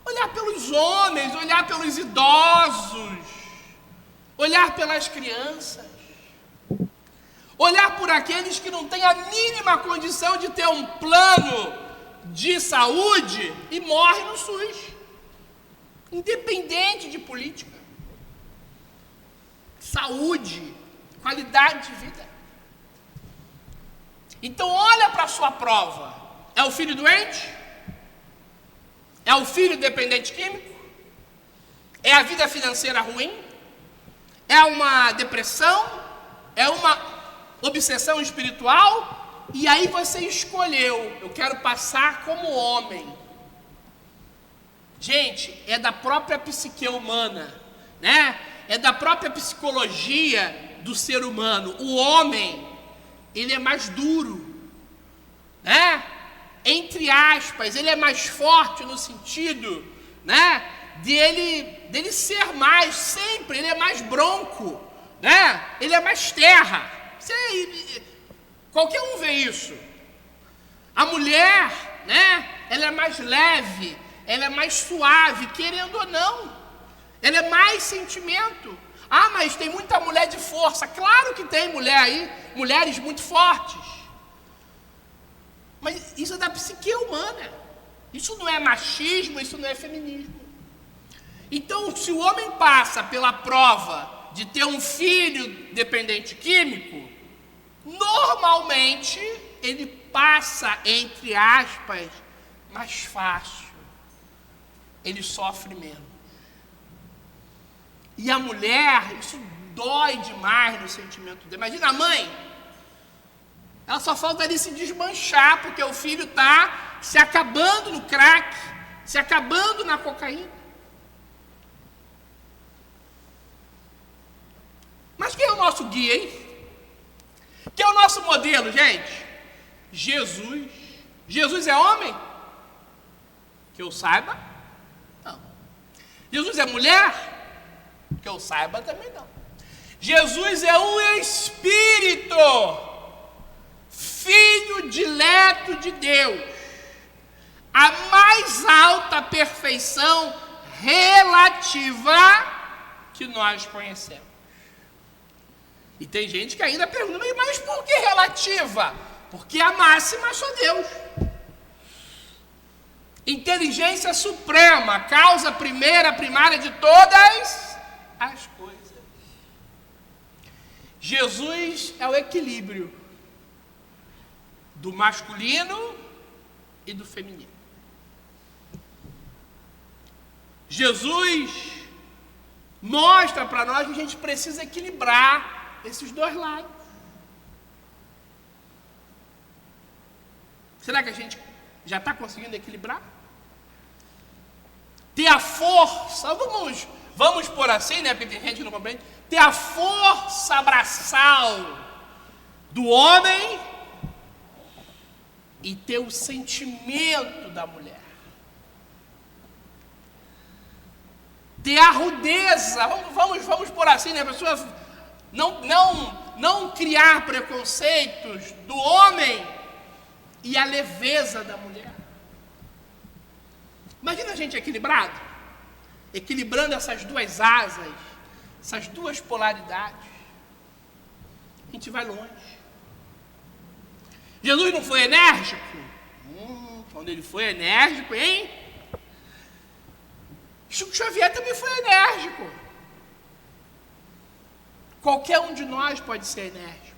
Olhar pelos homens, olhar pelos idosos, olhar pelas crianças. Olhar por aqueles que não têm a mínima condição de ter um plano de saúde e morrem no SUS. Independente de política. Saúde, qualidade de vida. Então olha para a sua prova. É o filho doente? É o filho dependente químico? É a vida financeira ruim? É uma depressão? É uma obsessão espiritual? E aí você escolheu, eu quero passar como homem. Gente, é da própria psique humana, né? É da própria psicologia do ser humano. O homem, ele é mais duro, né? Entre aspas, ele é mais forte no sentido, né, dele ser mais, sempre, ele é mais bronco, né? Ele é mais terra. Qualquer um vê isso. A mulher, né, ela é mais leve, ela é mais suave, querendo ou não. Ela é mais sentimento. Ah, mas tem muita mulher de força. Claro que tem mulher aí, mulheres muito fortes. Mas isso é da psique humana. Isso não é machismo, isso não é feminismo. Então, se o homem passa pela prova de ter um filho dependente químico, normalmente ele passa, entre aspas, mais fácil. Ele sofre menos. E a mulher, isso dói demais no sentimento dela. Imagina a mãe, ela só falta ali se desmanchar, porque o filho está se acabando no crack, se acabando na cocaína. Mas quem é o nosso guia, hein? Quem é o nosso modelo, gente? Jesus. Jesus é homem? Que eu saiba, não. Jesus é mulher? Que eu saiba, também não. Jesus é um Espírito, Filho dileto de Deus, a mais alta perfeição relativa que nós conhecemos. E tem gente que ainda pergunta, mas por que relativa? Porque a máxima é só Deus. Inteligência suprema, causa primária de todas as coisas. Jesus é o equilíbrio do masculino e do feminino. Jesus mostra para nós que a gente precisa equilibrar esses dois lados. Será que a gente já está conseguindo equilibrar? Ter a força, vamos por assim, né? Porque tem gente que não compreende. Ter a força abraçal do homem e ter o sentimento da mulher. ter a rudeza, vamos por assim, né? A pessoa não criar preconceitos do homem e a leveza da mulher. Imagina a gente equilibrado, equilibrando essas duas asas, essas duas polaridades. A gente vai longe. Jesus não foi enérgico? Quando ele foi enérgico, hein? Chico Xavier também foi enérgico. Qualquer um de nós pode ser enérgico.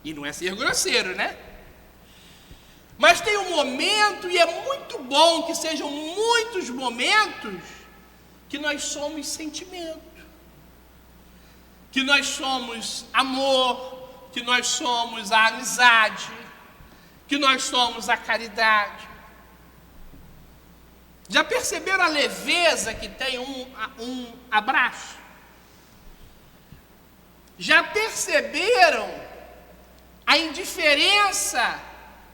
E não é ser grosseiro, né? Mas tem um momento, e é muito bom que sejam muitos momentos, que nós somos sentimento, que nós somos amor, que nós somos a amizade, que nós somos a caridade. Já perceberam a leveza que tem um abraço? Já perceberam a indiferença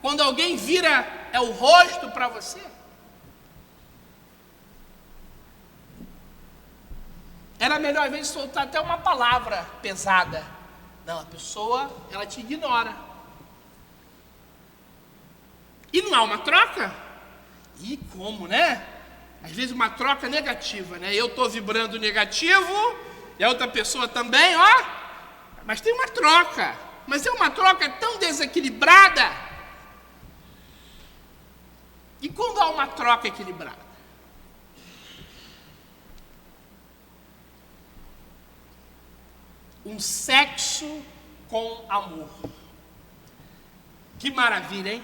quando alguém vira o rosto para você? Era melhor às vezes soltar até uma palavra pesada. Não, a pessoa, ela te ignora. E não há uma troca? E como, né? Às vezes uma troca negativa, né? Eu estou vibrando negativo e a outra pessoa também, ó. Mas tem uma troca. Mas é uma troca tão desequilibrada. E quando há uma troca equilibrada? Um sexo com amor. Que maravilha, hein?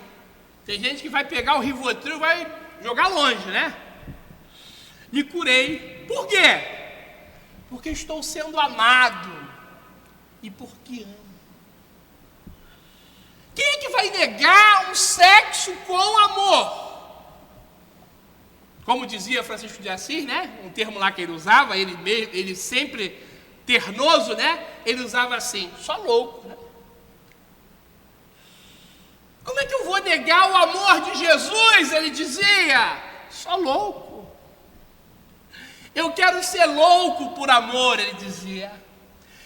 Tem gente que vai pegar o Rivotril e vai jogar longe, né? Me curei. Por quê? Porque estou sendo amado. E porque amo. Quem é que vai negar um sexo com amor? Como dizia Francisco de Assis, né? Um termo lá que ele usava, ele sempre ternoso, né? Ele usava assim, só louco, né? Como é que eu vou negar o amor de Jesus? Ele dizia, só louco. Eu quero ser louco por amor, ele dizia.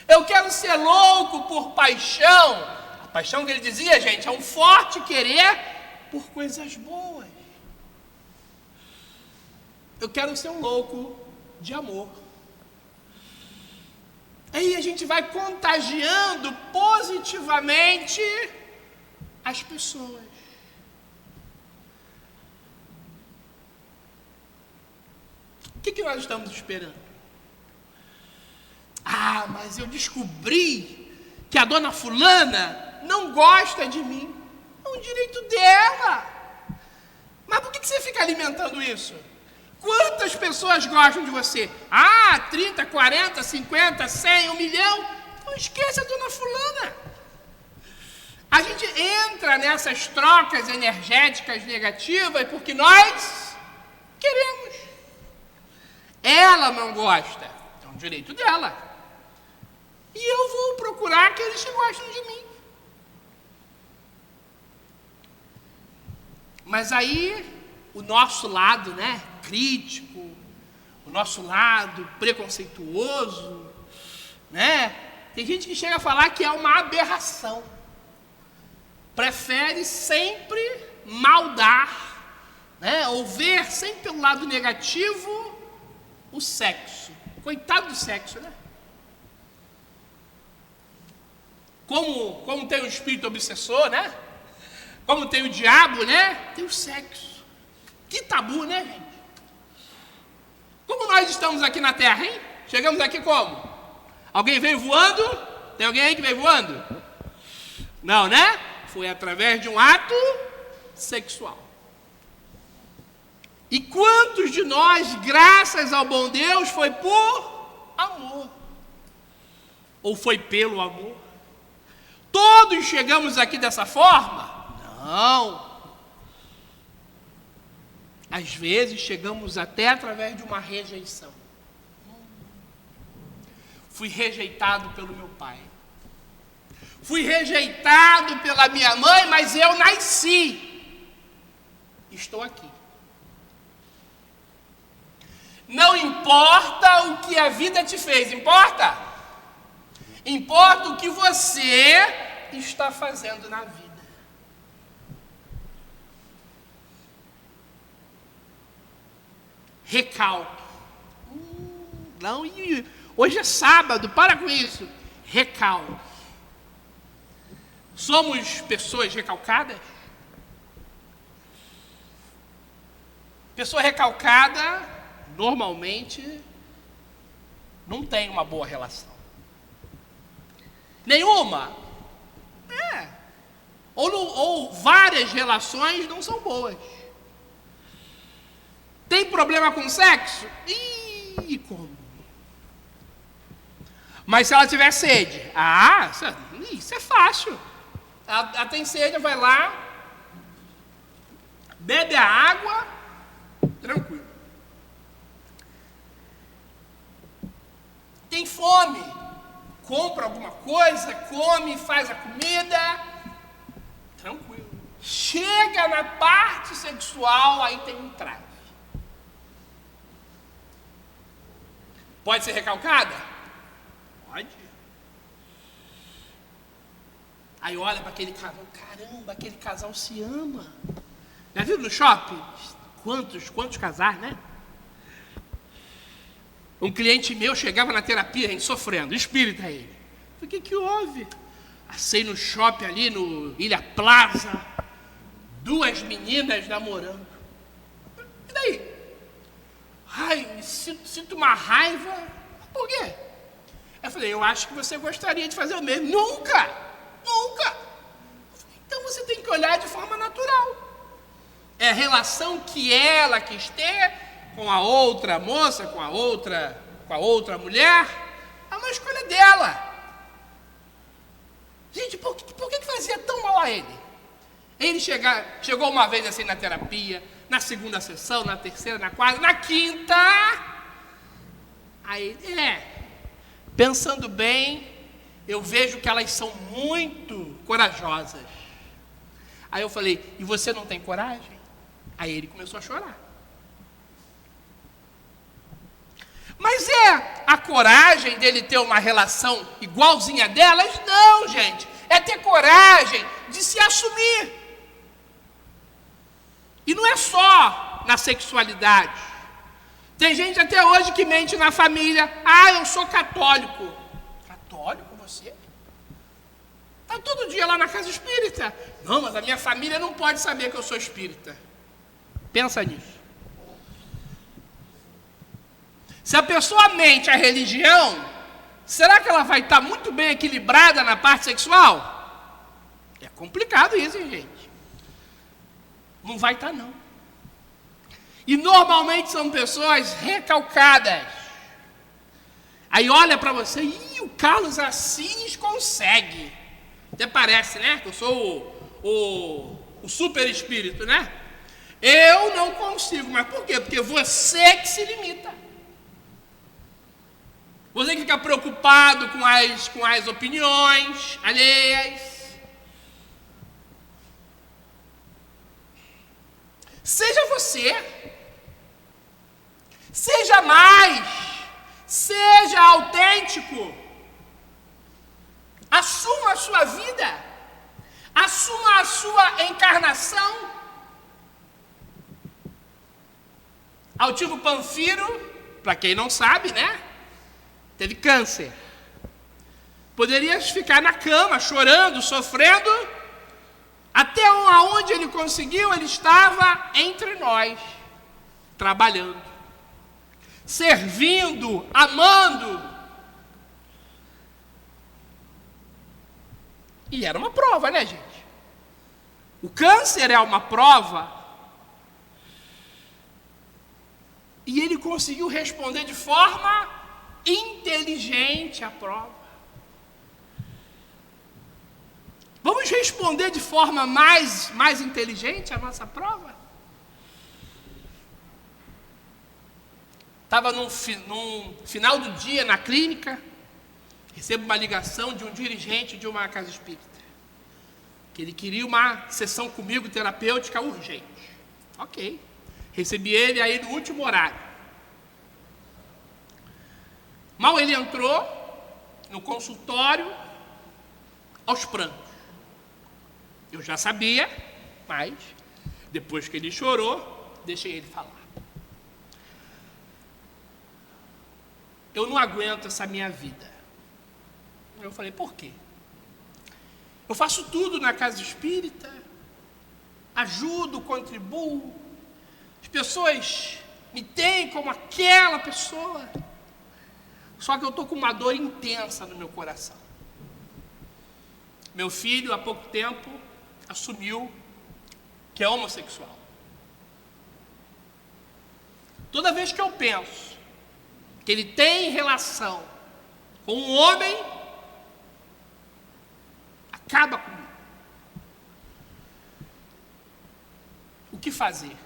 Eu quero ser louco por paixão. A paixão que ele dizia, gente, é um forte querer por coisas boas. Eu quero ser um louco de amor. Aí a gente vai contagiando positivamente as pessoas. O que nós estamos esperando? Ah, mas eu descobri que a dona fulana não gosta de mim. É um direito dela. Mas por que você fica alimentando isso? Quantas pessoas gostam de você? 30, 40, 50, 100, 1 milhão. Não esqueça a dona fulana. A gente entra nessas trocas energéticas negativas porque nós queremos. Ela não gosta. É um direito dela. E eu vou procurar aqueles que gostam de mim. Mas aí, o nosso lado, né, crítico, o nosso lado preconceituoso, né, tem gente que chega a falar que é uma aberração. Prefere sempre maldar, né, ou ver sempre pelo lado negativo o sexo. Coitado do sexo, né? Como tem o espírito obsessor, né? Como tem o diabo, né? Tem o sexo. Que tabu, né, gente? Como nós estamos aqui na Terra, hein? Chegamos aqui como? Alguém veio voando? Tem alguém aí que veio voando? Não, né? Foi através de um ato sexual. E quantos de nós, graças ao bom Deus, foi por amor? Ou foi pelo amor? Todos chegamos aqui dessa forma? Não. Às vezes chegamos até através de uma rejeição. Fui rejeitado pelo meu pai. Fui rejeitado pela minha mãe, mas eu nasci. Estou aqui. Não importa o que a vida te fez, importa? Importa o que você está fazendo na vida. Recalque. Não, hoje é sábado, para com isso. Recalque. Somos pessoas recalcadas? Pessoa recalcada, normalmente, não tem uma boa relação. Nenhuma. Ou várias relações não são boas. Tem problema com sexo? Ih, como? Mas se ela tiver sede? Isso é fácil. Ela tem sede, vai lá, bebe a água, tranquilo. Tem fome? Compra alguma coisa, come, faz a comida, tranquilo. Chega na parte sexual, aí tem um trave. Pode ser recalcada? Pode. Aí olha para aquele casal, caramba, aquele casal se ama. Já viu no shopping? Quantos casais, né? Um cliente meu chegava na terapia, a gente sofrendo, espírita ele. Eu falei, o que houve? Passei no shopping ali, no Ilha Plaza, 2 meninas namorando. E daí? Ai, sinto uma raiva. Por quê? Eu falei, eu acho que você gostaria de fazer o mesmo. Nunca! Então você tem que olhar de forma natural. É a relação que ela quis ter com a outra moça, com a outra mulher, é uma escolha dela. Gente, por que fazia tão mal a ele? Ele chegou uma vez assim na terapia, na segunda sessão, na terceira, na quarta, na quinta. Aí, pensando bem, eu vejo que elas são muito corajosas. Aí eu falei, e você não tem coragem? Aí ele começou a chorar. Mas é a coragem dele ter uma relação igualzinha delas? Não, gente. É ter coragem de se assumir. E não é só na sexualidade. Tem gente até hoje que mente na família. Eu sou católico. Católico você? Está todo dia lá na casa espírita. Não, mas a minha família não pode saber que eu sou espírita. Pensa nisso. Se a pessoa mente a religião, será que ela vai estar muito bem equilibrada na parte sexual? É complicado isso, hein, gente? Não vai estar, não. E normalmente são pessoas recalcadas. Aí olha para você, o Carlos Assis consegue. Até parece, né? Que eu sou o super espírito, né? Eu não consigo, mas por quê? Porque você que se limita. Você que fica preocupado com as opiniões alheias. Seja você. Seja mais. Seja autêntico. Assuma a sua vida. Assuma a sua encarnação. Altivo Panfiro, para quem não sabe, né? Teve câncer. Poderia ficar na cama, chorando, sofrendo. Até onde ele conseguiu, ele estava entre nós, trabalhando, servindo, amando. E era uma prova, né, gente? O câncer é uma prova. E ele conseguiu responder de forma inteligente à prova. Vamos responder de forma mais inteligente a nossa prova? Estava num final do dia na clínica, recebo uma ligação de um dirigente de uma casa espírita, que ele queria uma sessão comigo terapêutica urgente. Ok. Recebi ele aí no último horário. Mal ele entrou no consultório, aos prantos. Eu já sabia, mas depois que ele chorou, deixei ele falar. Eu não aguento essa minha vida. Eu falei, por quê? Eu faço tudo na casa espírita, ajudo, contribuo, as pessoas me têm como aquela pessoa, só que eu estou com uma dor intensa no meu coração. Meu filho, há pouco tempo, assumiu que é homossexual. Toda vez que eu penso que ele tem relação com um homem, acaba comigo. O que fazer?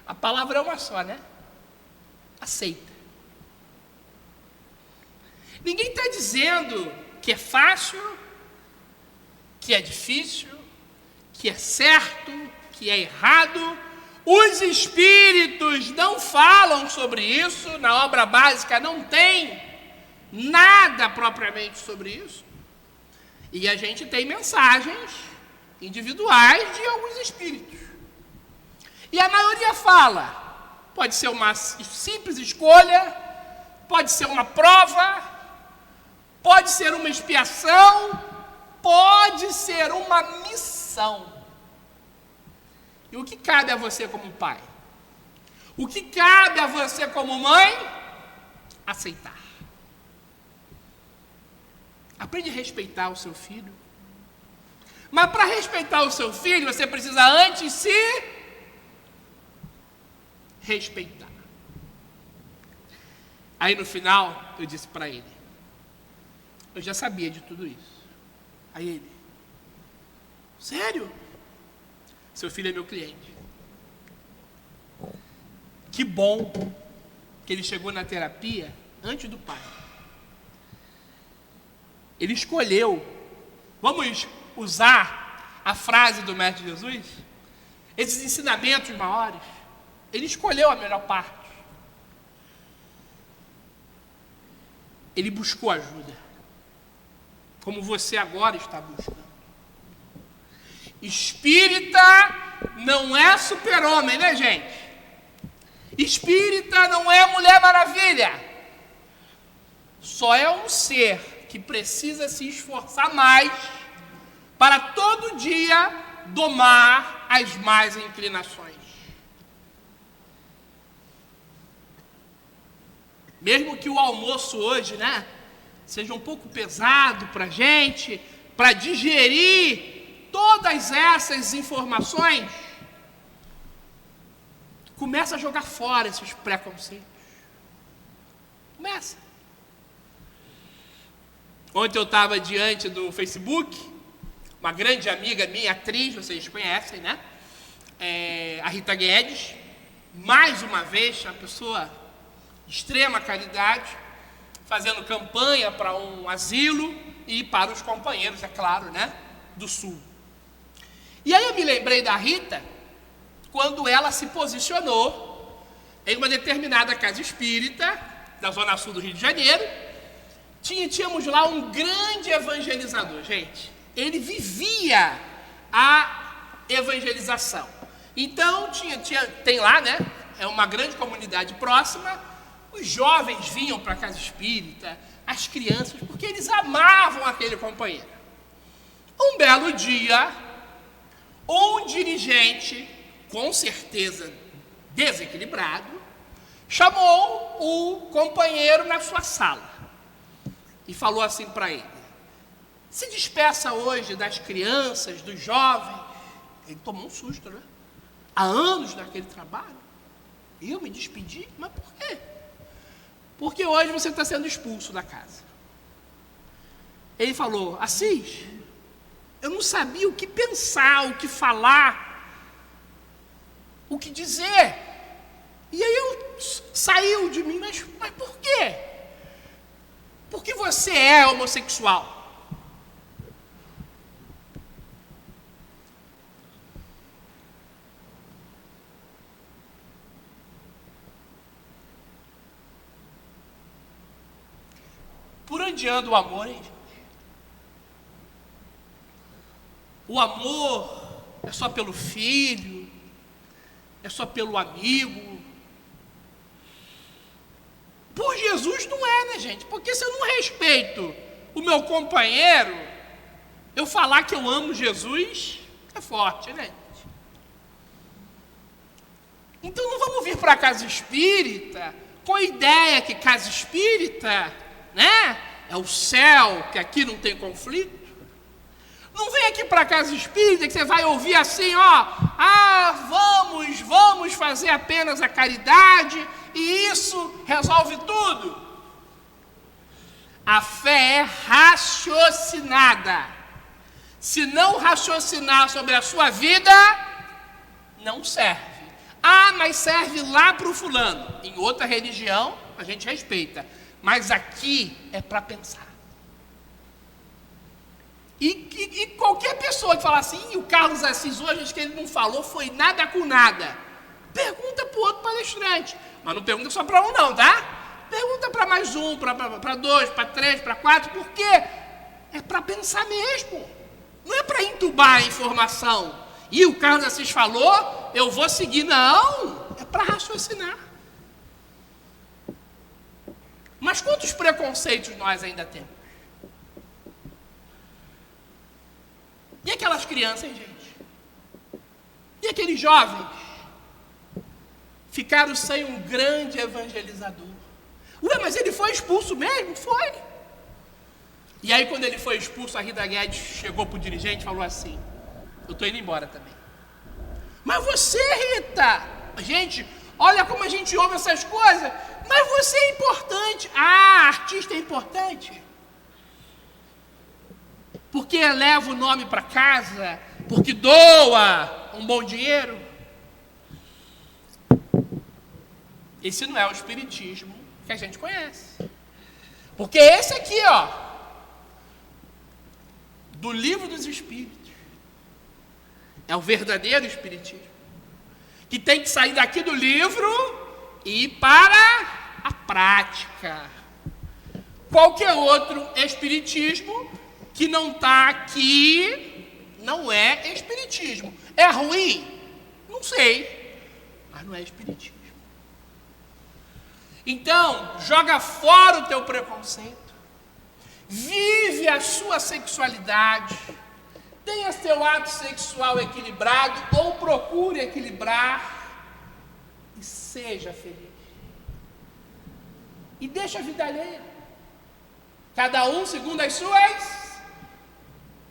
A palavra é uma só, né? Aceita. Ninguém está dizendo que é fácil, que é difícil, que é certo, que é errado. Os espíritos não falam sobre isso, na obra básica não tem nada propriamente sobre isso. E a gente tem mensagens individuais de alguns espíritos. E a maioria fala, pode ser uma simples escolha, pode ser uma prova, pode ser uma expiação, pode ser uma missão. E o que cabe a você como pai? O que cabe a você como mãe? Aceitar. Aprende a respeitar o seu filho. Mas para respeitar o seu filho, você precisa antes se respeitar. Aí no final, eu disse para ele, eu já sabia de tudo isso. Aí ele, sério? Seu filho é meu cliente. Que bom que ele chegou na terapia antes do pai. Ele escolheu, vamos usar a frase do Mestre Jesus? Esses ensinamentos maiores, ele escolheu a melhor parte. Ele buscou ajuda, como você agora está buscando. Espírita não é super-homem, né, gente? Espírita não é Mulher Maravilha. Só é um ser que precisa se esforçar mais para todo dia domar as más inclinações. Mesmo que o almoço hoje, né, seja um pouco pesado para a gente, para digerir todas essas informações, começa a jogar fora esses preconceitos. Começa. Ontem eu estava diante do Facebook, uma grande amiga minha, atriz, vocês conhecem, né? A Rita Guedes, mais uma vez, uma pessoa de extrema caridade, fazendo campanha para um asilo e para os companheiros, é claro, né? Do Sul. E aí eu me lembrei da Rita, quando ela se posicionou em uma determinada casa espírita, da Zona Sul do Rio de Janeiro. Tínhamos lá um grande evangelizador, gente. Ele vivia a evangelização. Então, tem lá, né? É uma grande comunidade próxima. Os jovens vinham para a casa espírita, as crianças, porque eles amavam aquele companheiro. Um belo dia, um dirigente, com certeza desequilibrado, chamou o companheiro na sua sala e falou assim para ele: se despeça hoje das crianças, dos jovens. Ele tomou um susto, né? Há anos naquele trabalho. Eu me despedi? Mas por quê? Porque hoje você está sendo expulso da casa. Ele falou: Assis, eu não sabia o que pensar, o que falar, o que dizer. E aí saiu de mim, mas por quê? Porque você é homossexual. tripudiando o amor, hein, gente? O amor é só pelo filho, é só pelo amigo. Por Jesus não é, né, gente? Porque se eu não respeito o meu companheiro, eu falar que eu amo Jesus é forte, né, gente? Então não vamos vir para a casa espírita com a ideia que casa espírita, né, é o céu, que aqui não tem conflito. Não vem aqui para a casa espírita que você vai ouvir assim, ó, vamos fazer apenas a caridade e isso resolve tudo. A fé é raciocinada. Se não raciocinar sobre a sua vida, não serve. Mas serve lá para o fulano. Em outra religião, a gente respeita. Mas aqui é para pensar. E qualquer pessoa que fala assim, o Carlos Assis hoje, acho que ele não falou, foi nada com nada. Pergunta para o outro palestrante. Mas não pergunta só para um não, tá? Pergunta para mais um, para dois, para três, para quatro. Por quê? É para pensar mesmo. Não é para entubar a informação. E o Carlos Assis falou, eu vou seguir. Não, é para raciocinar. Mas quantos preconceitos nós ainda temos? E aquelas crianças, hein, gente? E aqueles jovens? Ficaram sem um grande evangelizador. Mas ele foi expulso mesmo? Foi. E aí quando ele foi expulso, a Rita Guedes chegou para o dirigente e falou assim, eu estou indo embora também. Mas você, Rita, gente, olha como a gente ouve essas coisas, mas você é importante. Artista é importante. Porque leva o nome para casa, porque doa um bom dinheiro. Esse não é o espiritismo que a gente conhece. Porque esse aqui, ó, do Livro dos Espíritos, é o verdadeiro espiritismo, que tem que sair daqui do livro e ir para a prática. Qualquer outro espiritismo que não está aqui não é espiritismo. É ruim? Não sei, mas não é espiritismo. Então, joga fora o teu preconceito, vive a sua sexualidade, tenha seu ato sexual equilibrado ou procure equilibrar e seja feliz. E deixa a vida alheia, cada um segundo as suas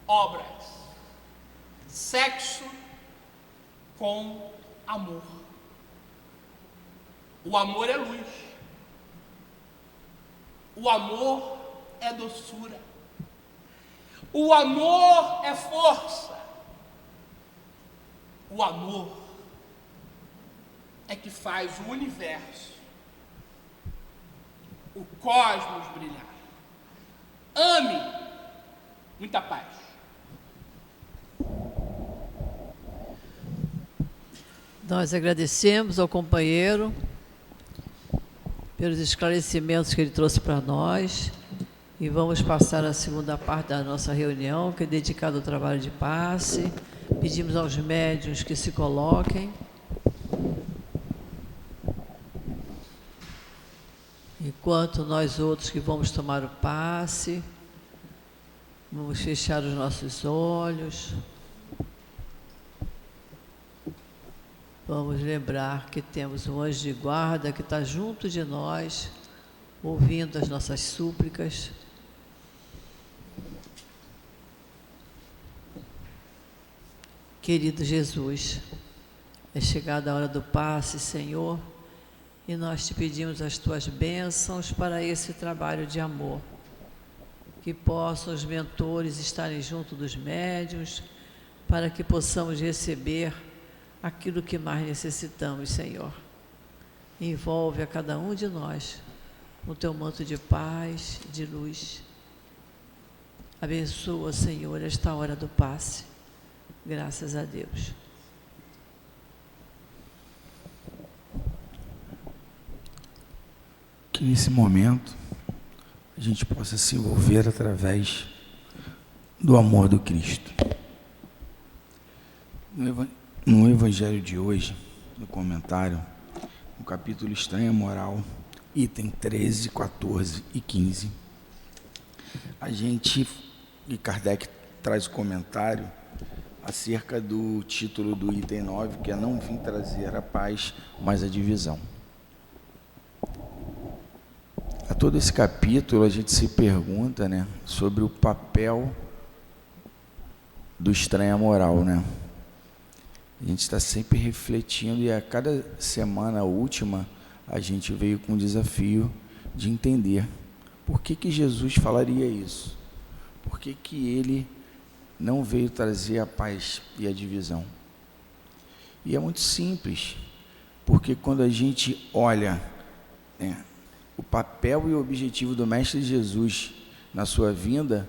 obras. Sexo com amor. O amor é luz. O amor é doçura. O amor é força. O amor é que faz o universo, o cosmos brilhar. Ame. Muita paz. Nós agradecemos ao companheiro pelos esclarecimentos que ele trouxe para nós e vamos passar a segunda parte da nossa reunião, que é dedicada ao trabalho de passe. Pedimos aos médiuns que se coloquem. Enquanto nós outros que vamos tomar o passe, vamos fechar os nossos olhos. Vamos lembrar que temos um anjo de guarda que está junto de nós, ouvindo as nossas súplicas. Querido Jesus, é chegada a hora do passe, Senhor, e nós te pedimos as tuas bênçãos para esse trabalho de amor. Que possam os mentores estarem junto dos médiuns, para que possamos receber aquilo que mais necessitamos, Senhor. Envolve a cada um de nós no teu manto de paz, de luz. Abençoa, Senhor, esta hora do passe. Graças a Deus. Que nesse momento a gente possa se envolver através do amor do Cristo. No Evangelho de hoje, no comentário, no capítulo Estranha Moral, item 13, 14 e 15, e Kardec traz o comentário acerca do título do item 9, que é não vim trazer a paz, mas a divisão. A todo esse capítulo a gente se pergunta, né, sobre o papel do estranha moral, né? A gente está sempre refletindo e a cada semana última a gente veio com o desafio de entender por que Jesus falaria isso, por que ele não veio trazer a paz e a divisão. E é muito simples, porque quando a gente olha, né, o papel e o objetivo do Mestre Jesus na sua vinda,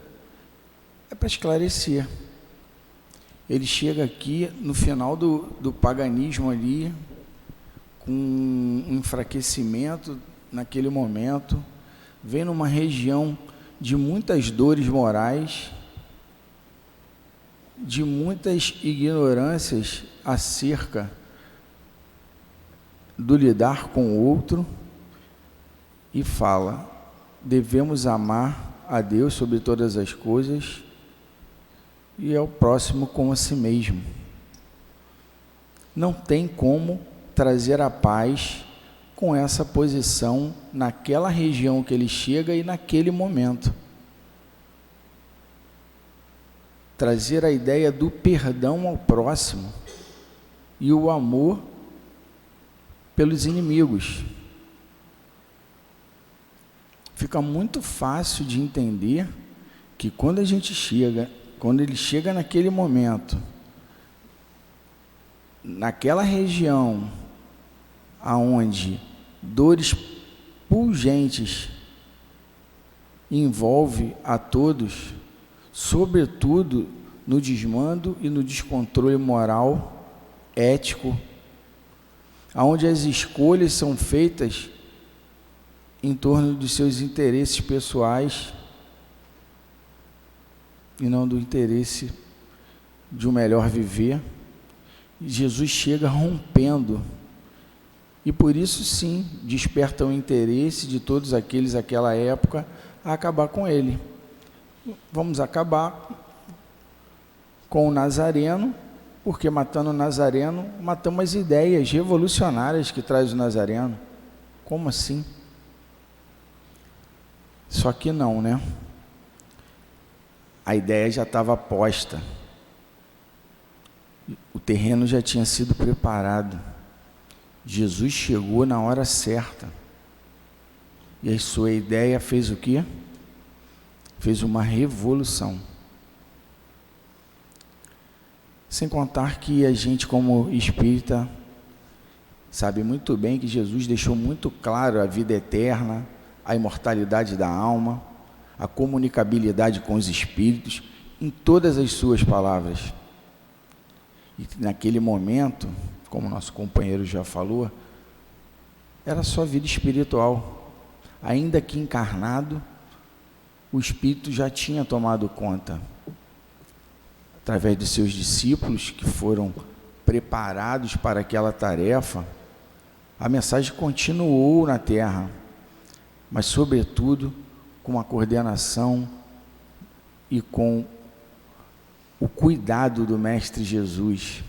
é para esclarecer. Ele chega aqui no final do paganismo ali, com um enfraquecimento naquele momento, vem numa região de muitas dores morais, de muitas ignorâncias acerca do lidar com o outro, e fala: devemos amar a Deus sobre todas as coisas e ao próximo como a si mesmo. Não tem como trazer a paz com essa posição naquela região que ele chega e naquele momento. Trazer a ideia do perdão ao próximo e o amor pelos inimigos. Fica muito fácil de entender que quando ele chega naquele momento, naquela região aonde dores pungentes envolve a todos, sobretudo no desmando e no descontrole moral, ético, aonde as escolhas são feitas em torno dos seus interesses pessoais e não do interesse de um melhor viver. Jesus chega rompendo, e por isso sim desperta o interesse de todos aqueles daquela época a acabar com ele. Vamos acabar com o Nazareno, porque matando o Nazareno, matamos as ideias revolucionárias que traz o Nazareno. Como assim? Só que não, né? A ideia já estava posta. O terreno já tinha sido preparado. Jesus chegou na hora certa. E a sua ideia fez o quê? Fez uma revolução. Sem contar que a gente, como espírita, sabe muito bem que Jesus deixou muito claro a vida eterna, a imortalidade da alma, a comunicabilidade com os espíritos, em todas as suas palavras. E naquele momento, como nosso companheiro já falou, era só vida espiritual. Ainda que encarnado, o Espírito já tinha tomado conta, através de seus discípulos que foram preparados para aquela tarefa. A mensagem continuou na Terra, mas sobretudo com a coordenação e com o cuidado do Mestre Jesus.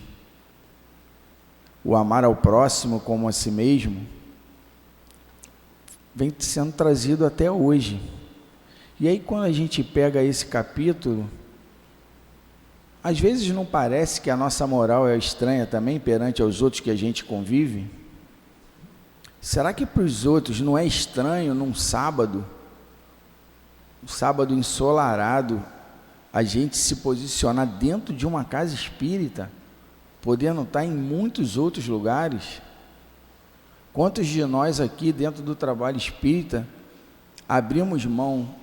O amar ao próximo como a si mesmo vem sendo trazido até hoje. E aí, quando a gente pega esse capítulo, às vezes não parece que a nossa moral é estranha também perante aos outros que a gente convive? Será que para os outros não é estranho num sábado, um sábado ensolarado, a gente se posicionar dentro de uma casa espírita, podendo estar em muitos outros lugares? Quantos de nós aqui dentro do trabalho espírita abrimos mão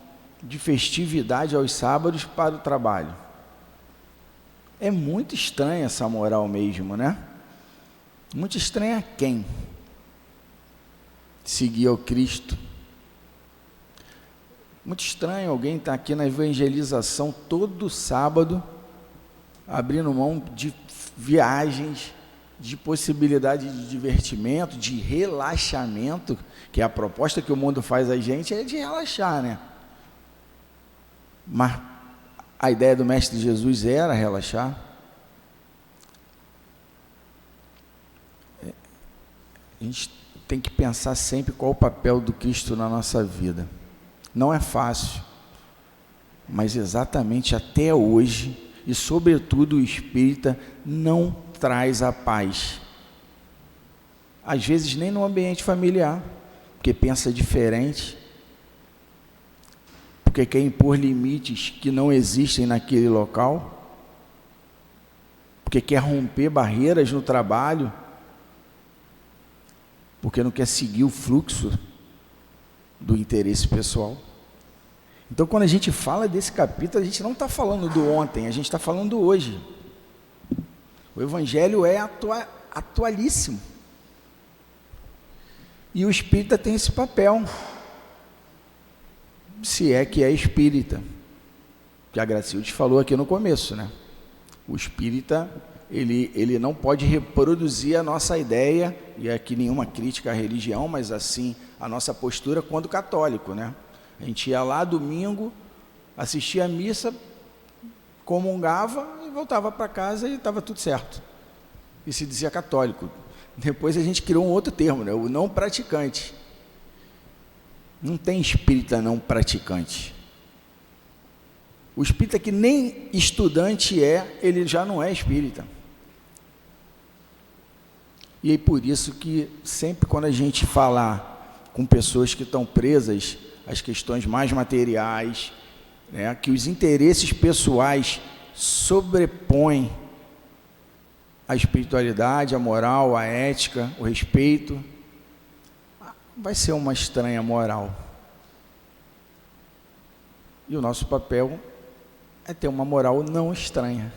de festividade aos sábados para o trabalho? É muito estranha essa moral mesmo, né? Muito estranha a quem? Seguir ao Cristo. Muito estranho alguém estar aqui na evangelização todo sábado, abrindo mão de viagens, de possibilidade de divertimento, de relaxamento, que é a proposta que o mundo faz a gente, é de relaxar, né? Mas a ideia do Mestre Jesus era relaxar. A gente tem que pensar sempre qual o papel do Cristo na nossa vida. Não é fácil, mas exatamente até hoje, e sobretudo o espírita, não traz a paz. Às vezes nem no ambiente familiar, porque pensa diferente, porque quer impor limites que não existem naquele local, porque quer romper barreiras no trabalho, porque não quer seguir o fluxo do interesse pessoal. Então, quando a gente fala desse capítulo, a gente não está falando do ontem, a gente está falando do hoje. O Evangelho é atualíssimo. E o espírita tem esse papel, se é que é espírita, que a Gracilde falou aqui no começo, né? O espírita, ele não pode reproduzir a nossa ideia, e aqui nenhuma crítica à religião, mas assim, a nossa postura quando católico, né? A gente ia lá domingo, assistia a missa, comungava e voltava para casa e estava tudo certo. E se dizia católico. Depois a gente criou um outro termo, né? O não praticante. Não tem espírita não praticante. O espírita que nem estudante é, ele já não é espírita. E é por isso que sempre quando a gente falar com pessoas que estão presas às questões mais materiais, né, que os interesses pessoais sobrepõem a espiritualidade, a moral, a ética, o respeito, vai ser uma estranha moral. E o nosso papel é ter uma moral não estranha,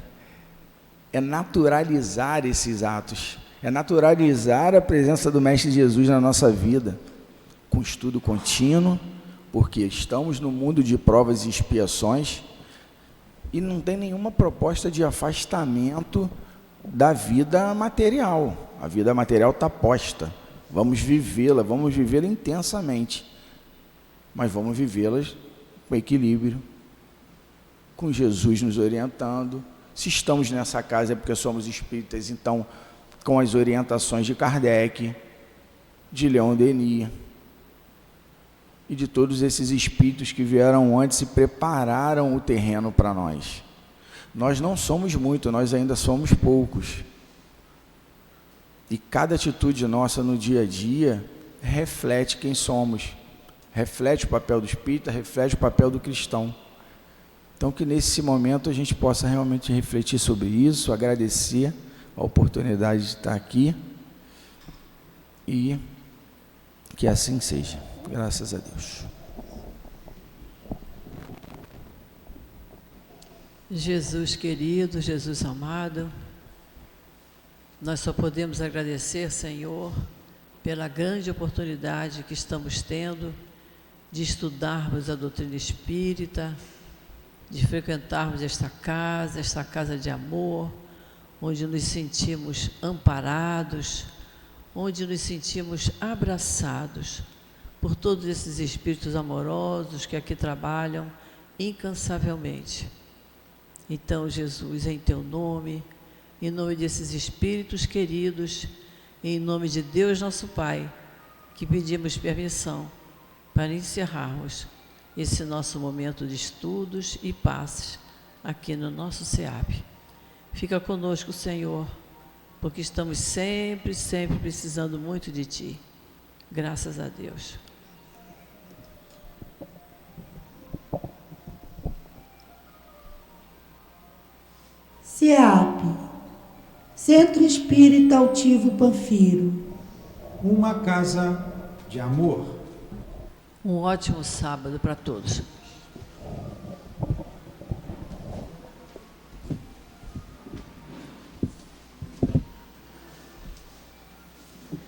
é naturalizar esses atos, é naturalizar a presença do Mestre Jesus na nossa vida, com estudo contínuo, porque estamos no mundo de provas e expiações, e não tem nenhuma proposta de afastamento da vida material. A vida material está posta, vamos vivê-la intensamente, mas vamos vivê-la com equilíbrio, com Jesus nos orientando. Se estamos nessa casa é porque somos espíritas, então com as orientações de Kardec, de Leon Denis e de todos esses espíritos que vieram antes e prepararam o terreno para nós. Nós não somos muito, nós ainda somos poucos. E cada atitude nossa no dia a dia reflete quem somos, reflete o papel do espírita, reflete o papel do cristão. Então, que nesse momento a gente possa realmente refletir sobre isso, agradecer a oportunidade de estar aqui e que assim seja. Graças a Deus. Jesus querido, Jesus amado, nós só podemos agradecer, Senhor, pela grande oportunidade que estamos tendo de estudarmos a doutrina espírita, de frequentarmos esta casa de amor, onde nos sentimos amparados, onde nos sentimos abraçados por todos esses espíritos amorosos que aqui trabalham incansavelmente. Então, Jesus, em Teu nome, em nome desses espíritos queridos, em nome de Deus nosso Pai, que pedimos permissão para encerrarmos esse nosso momento de estudos e passes aqui no nosso SEAP. Fica conosco, Senhor, porque estamos sempre precisando muito de Ti. Graças a Deus. SEAP, Centro Espírita Altivo Panfiro. Uma casa de amor. Um ótimo sábado para todos.